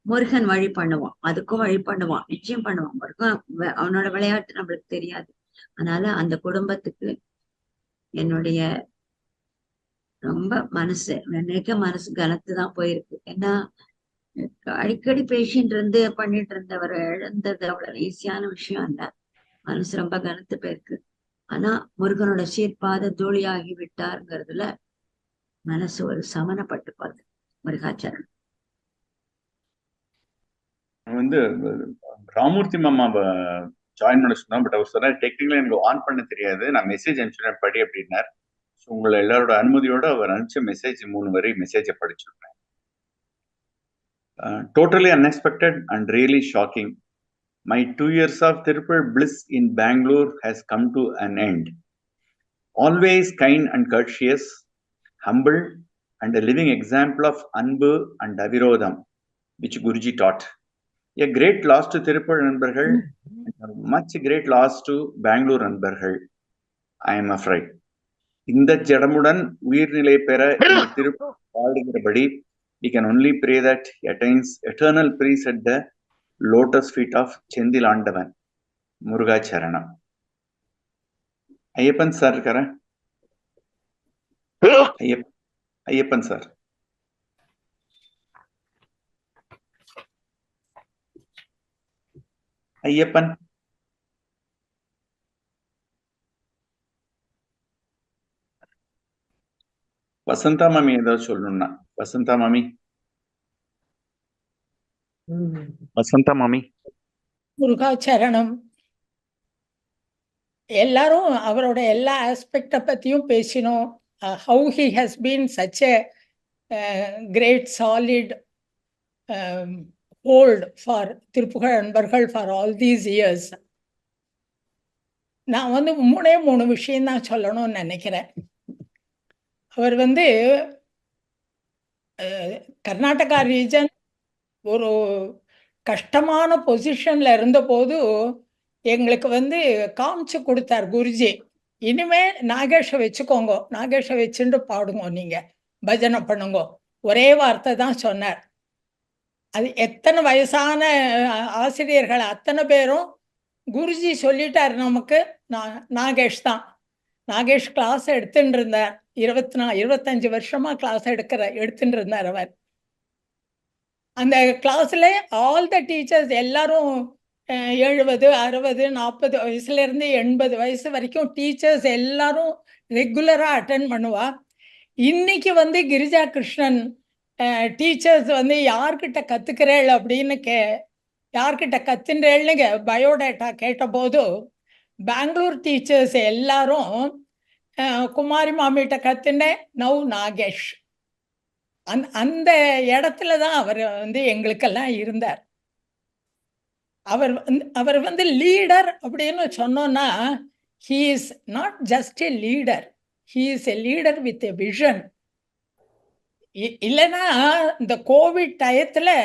Murugan வழி பண்ணுவான், அதுக்கும் வழி பண்ணுவான், நிச்சயம் பண்ணுவான். முருகன் அவனோட விளையாட்டு நம்மளுக்கு தெரியாது. அதனால அந்த குடும்பத்துக்கு என்னுடைய ரொம்ப மனசு கனத்துதான் போயிருக்கு. ஏன்னா அடிக்கடி பேசிட்டு இருந்து பண்ணிட்டு இருந்தவர் இழந்தது அவ்வளவு ஈஸியான விஷயம் இல்ல. மனசு ரொம்ப கனத்து போயிருக்கு. ஆனா முருகனோட சீர்பாத தூளியாகி விட்டாருங்கிறதுல மனசு ஒரு சமனப்பட்டு பார்த்து. முருகாச்சரணம். ராமூர்த்தி மாமா ஜாயின் பண்ண சொன்னா, பட் அவர் சொன்னார் டெக்னிக்கலா எனக்கு ஆன் பண்ண தெரியாது, நான் மெசேஜ் அனுப்பிச்சுறேன் படி அப்படின்னார். ஸோ உங்களை எல்லாரோட அனுமதியோட அவர் அனுப்பிச்ச மெசேஜ் 3 வரி மெசேஜை படிச்சுடுறேன். Totally unexpected and really shocking. My 2 years of Tirupal bliss in Bangalore has come to an end. Always kind and courteous, humble, and a living example of Anbu and Avirodham. which Guruji taught. A great loss to Tirupur Nanbargal, much great loss to Bangalore Nanbargal, I am afraid. இந்த ஜடமுடன் உயிர்நிலை பெற இந்த Tiruppur பாடுகிறபடி we can only pray that he attains eternal peace at the lotus feet of Chendil Andavan, Muruga Charanam. Ayyappan sir இருக்காரா? ஐயப்பன் சார். ஐயப்பன். வசந்தா மாமி ஏதாவது சொல்லணும்னா? வசந்தா மாமி. வசந்தா மாமி. முருகாச்சரணம். எல்லாரும் அவரோட எல்லா ஆஸ்பெக்டை பற்றியும் பேசினோம். How he has been such a great solid hold for Thiruppugazh அன்பர்கள் ஃபார் ஆல் தீஸ் இயர்ஸ். நான் வந்து 3 விஷயம்தான் சொல்லணும்னு நினைக்கிறேன். அவர் வந்து கர்நாடகா ரீஜன் ஒரு கஷ்டமான பொசிஷன்ல இருந்தபோது எங்களுக்கு வந்து காமிச்சு கொடுத்தார் குருஜி. இனிமே நாகேஷை வச்சுக்கோங்க, நாகேஷை வச்சுட்டு பாடுங்க, நீங்க பஜனை பண்ணுங்க, ஒரே வார்த்தை தான் சொன்னார். அது எத்தனை வயசான ஆசிரியர்கள் அத்தனை பேரும் குருஜி சொல்லிட்டார் நமக்கு, நாகேஷ் தான். நாகேஷ் கிளாஸ் எடுத்துட்டு இருந்தார். 25 வருஷமா கிளாஸ் எடுத்துட்டு இருந்தார் அவர். அந்த கிளாஸ்ல ஆல் த டீச்சர்ஸ் எல்லாரும் 70, 60, 40 வயசுல இருந்து 80 வயசு வரைக்கும் டீச்சர்ஸ் எல்லாரும் ரெகுலரா அட்டென்ட் பண்ணுவா. இன்னைக்கு வந்து கிரிஜா கிருஷ்ணன் டீச்சர்ஸ் வந்து யார்கிட்ட கத்துக்கிறேள் அப்படின்னு யார்கிட்ட கத்துன்றேள்னு பயோடேட்டா கேட்டபோது பெங்களூர் டீச்சர்ஸ் எல்லாரும் குமாரி மாமிகிட்ட கத்துனேன், நவ் நாகேஷ். அந்த இடத்துல தான் அவர் வந்து எங்களுக்கெல்லாம் இருந்தார். அவர் வந்து லீடர் அப்படின்னு சொன்னோன்னா, he is not just a leader, he is a leader with a vision. இல்லைன்னா இந்த கோவிட் டயத்தில்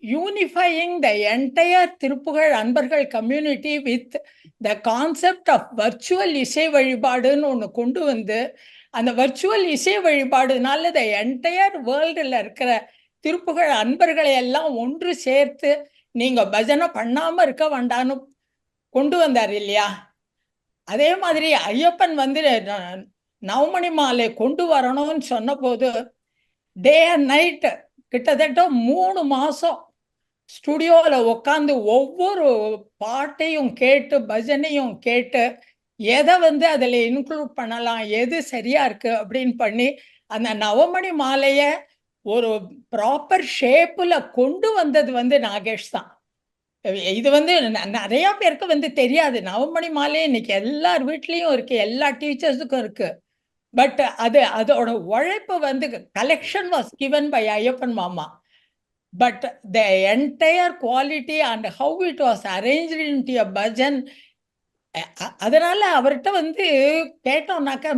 யூனிஃபையிங் த என்டையர் திருப்புகழ் அன்பர்கள் community with the concept of virtual இசை வழிபாடுன்னு ஒன்று கொண்டு வந்து, அந்த வர்ச்சுவல் இசை வழிபாடுனால த என்டையர் வேர்ல்டில் இருக்கிற திருப்புகழ் அன்பர்களை எல்லாம் ஒன்று சேர்த்து நீங்கள் பஜனை பண்ணாமல் இருக்க வேண்டான்னு கொண்டு வந்தார் இல்லையா? அதே மாதிரி ஐயப்பன் வந்து நவமணி மாலை கொண்டு வரணும்னு சொன்னபோது டே அண்ட் நைட்டு கிட்டத்தட்ட 3 மாதம் ஸ்டுடியோவில் உட்காந்து ஒவ்வொரு பாட்டையும் கேட்டு பஜனையும் கேட்டு எதை வந்து அதில் இன்க்ளூட் பண்ணலாம், எது சரியாக இருக்குது அப்படின்னு பண்ணி அந்த நவமணி மாலையை ஒரு ப்ராப்பர் ஷேப்பில் கொண்டு வந்தது வந்து நாகேஷ் தான். இது வந்து நிறையா பேருக்கு வந்து தெரியாது. நவமணி மாலை இன்னைக்கு எல்லார் வீட்லேயும் இருக்குது, எல்லா டீச்சர்ஸுக்கும் இருக்குது. பட் அதோட உழைப்பு வந்து collection was given by Ayyappan மாமா. But the entire quality and how it was arranged into a bhajan. அதனால் அவர்கிட்ட வந்து கேட்டோம்னாக்கா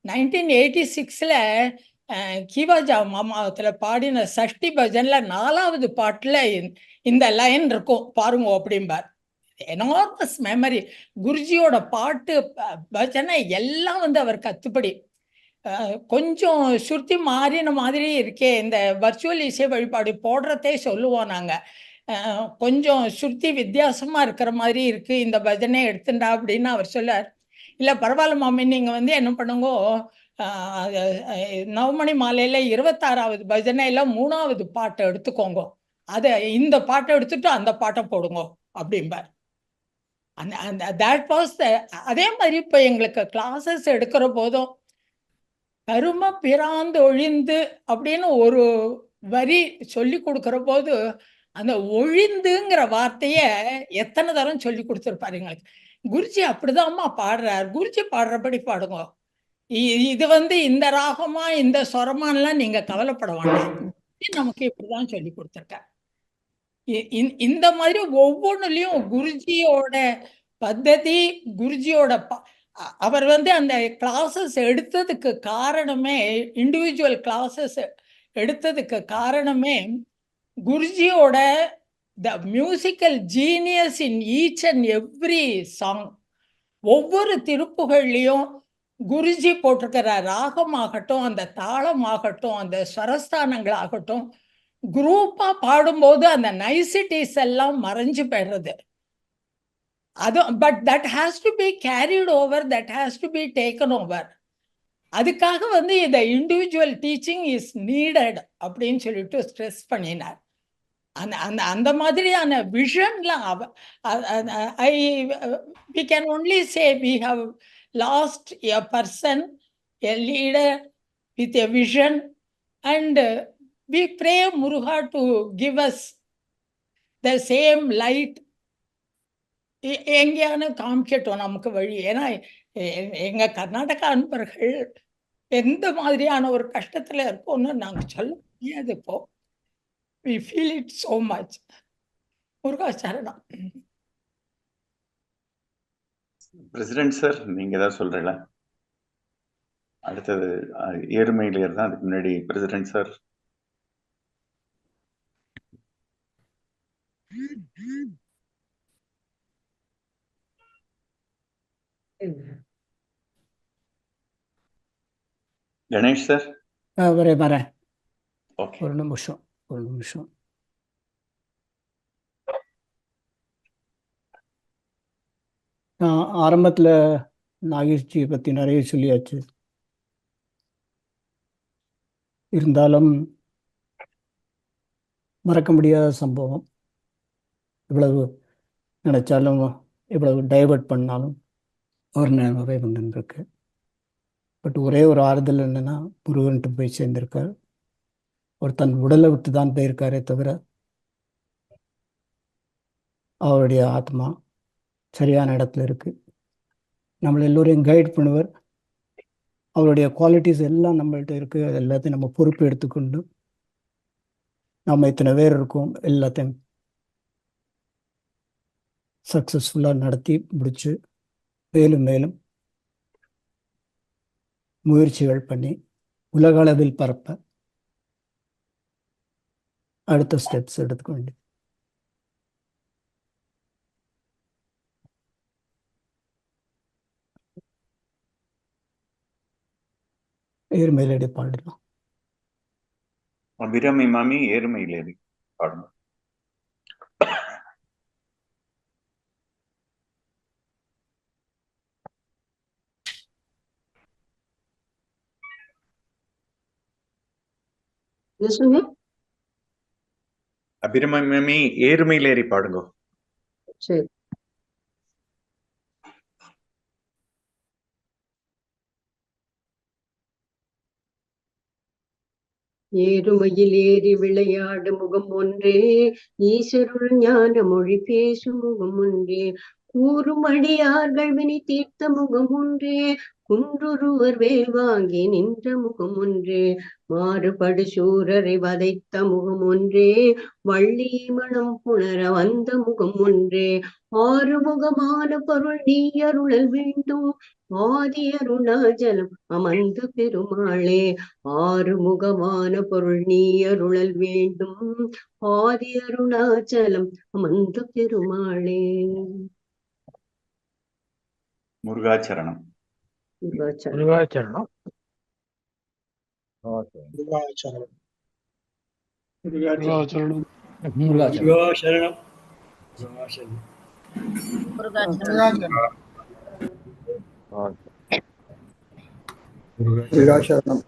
1986 கீவாஜா மாமாவத்தில் பாடின சஷ்டி பஜனில் 4வது பாட்டில் இந்த லைன் இருக்கும் பாருங்க அப்படிம்பார். Enormous memory. குருஜியோட பாட்டு பஜனை எல்லாம் வந்து அவர் கத்துப்படி. கொஞ்சம் சுருத்தி மாறின மாதிரி இருக்கே, இந்த வர்ச்சுவல் இசை வழிபாடு போடுறதே சொல்லுவோம் நாங்கள், கொஞ்சம் சுருத்தி வித்தியாசமாக இருக்கிற மாதிரி இருக்குது, இந்த பஜனை எடுத்துட்டா அப்படின்னு அவர் சொல்லார். இல்லை பரவாயில்ல மாமி, நீங்கள் வந்து என்ன பண்ணுங்கோ, நவமணி மாலையில் 26வது பஜனையில் 3வது பாட்டை எடுத்துக்கோங்க, அதை இந்த பாட்டை எடுத்துட்டு அந்த பாட்டை போடுங்க அப்படிம்பார். தட் வாஸ் அதே மாதிரி இப்போ எங்களுக்கு கிளாஸஸ் எடுக்கிற போதும் கரும பிராந்து ஒழிந்து அப்படின்னு ஒரு வரி சொல்லி கொடுக்குற போது அந்த ஒழிந்துங்கிற வார்த்தைய எத்தனை தரம் சொல்லி கொடுத்துருப்பாரு எங்களுக்கு. குருஜி அப்படிதான்மா பாடுறார், குருஜி பாடுறபடி பாடுங்க, இது வந்து இந்த ராகமா இந்த சொரமானலாம் நீங்க கவலைப்பட வேண்டாம், நமக்கு இப்படிதான் சொல்லி கொடுத்துருக்கார். இந்த மாதிரி ஒவ்வொன்றுலையும் குருஜியோட பத்ததி, குருஜியோட அவர் வந்து அந்த கிளாஸஸ் எடுத்ததுக்கு காரணமே, இண்டிவிஜுவல் கிளாஸஸ் எடுத்ததுக்கு காரணமே குருஜியோட the musical genius in each and every song. ஒவ்வொரு திருப்புகள்லையும் குருஜி போட்டிருக்கிற ராகமாகட்டும், அந்த தாளமாகட்டும், அந்த ஸ்வரஸ்தானங்கள் ஆகட்டும், குரூப்பா பாடும்போது அந்த நைசிட்டிஸ் எல்லாம் மறைஞ்சு போயிடுறது. அது but that has to be carried over, that has to be taken over. அதுக்காக இந்த இண்டிவிஜுவல் டீச்சிங் இஸ் நீடட் அப்படின்னு சொல்லிட்டு ஸ்ட்ரெஸ் பண்ணினார். அந்த அந்த அந்த மாதிரியான விஷன்லாம் we can only say we have lost a person, a leader with a vision, and we pray Muruga to give us the same light. எங்கேயான காமிக்கட்டும் நமக்கு வழி. ஏன்னா எங்க கர்நாடகா அன்பர்கள் எந்த மாதிரியான ஒரு கஷ்டத்துல இருக்கோம்னு நாங்க சொல்ல முடியாது. இப்போ we feel it so much. முருகா சரணம். பிரசிடென்ட் சார், நீங்க ஏதாவது சொல்றீங்களா? அடுத்தது ஏறுமையிலேயர் தான். அதுக்கு முன்னாடி பிரசிடென்ட் சார். கணேஷ் சார். வரேன். ஓகே, ஒரு நிமிஷம். நான் ஆரம்பத்தில் நாகேஷ்ஜியை பற்றி நிறைய சொல்லியாச்சு. இருந்தாலும் மறக்க முடியாத சம்பவம். இவ்வளவு நினைச்சாலும், இவ்வளவு டைவர்ட் பண்ணாலும் ஒரு நினைவே வந்துருக்கு. பட் ஒரே ஒரு ஆறுதல் என்னன்னா, முருகன்ட்டு போய் சேர்ந்திருக்கார். அவர் தன் உடலை விட்டு தான் போயிருக்காரே தவிர அவருடைய ஆத்மா சரியான இடத்துல இருக்கு. நம்மளை எல்லோரையும் கைட் பண்ணுவார். அவருடைய குவாலிட்டிஸ் எல்லாம் நம்மள்கிட்ட இருக்கு. அது எல்லாத்தையும் நம்ம பொறுப்பு எடுத்துக்கொண்டு நம்ம இத்தனை பேர் இருக்கோம், எல்லாத்தையும் சக்ஸஸ்ஃபுல்லாக நடத்தி முடிச்சு மேலும் மேலும் முயற்சிகள் பண்ணி உலக அளவில் பரப்ப அடுத்த ஸ்டெப்ஸ் எடுத்துக்க வேண்டியது. ஏறுமையிலேடி பாடிடலாம். அபிராமி மாமி ஏறுமையிலேடி பாடுங்க. அபிராமி மாமி ஏறுமையிலேறி பாடுங்க. சரி. ஏறுமையில் ஏறி விளையாடு முகம் ஒன்றே, ஈஸ்வருள் ஞான மொழி பேசும் முகம் ஒன்றே, கூறும் அடியார்கள் வினை தீர்த்த முகம் ஒன்றே, குன்றுருவர் வேல் வாங்கி நின்ற முகம் ஒன்றே, மாறுபடு சூரரை வதைத்த முகம் ஒன்றே, வள்ளி மனம் புணர வந்த முகம் ஒன்றே, ஆறுமுகமான பொருள் நீ அருளல் வேண்டும், ஆதி அருணாச்சலம் அமர்ந்த பெருமாளே, ஆறுமுகமான பொருள் நீ அருளல் வேண்டும், ஆதி அருணாச்சலம் அமர்ந்த பெருமாளே. முருகாச்சரணம். முருகாச்சரணம். முருகாச்சரணம்.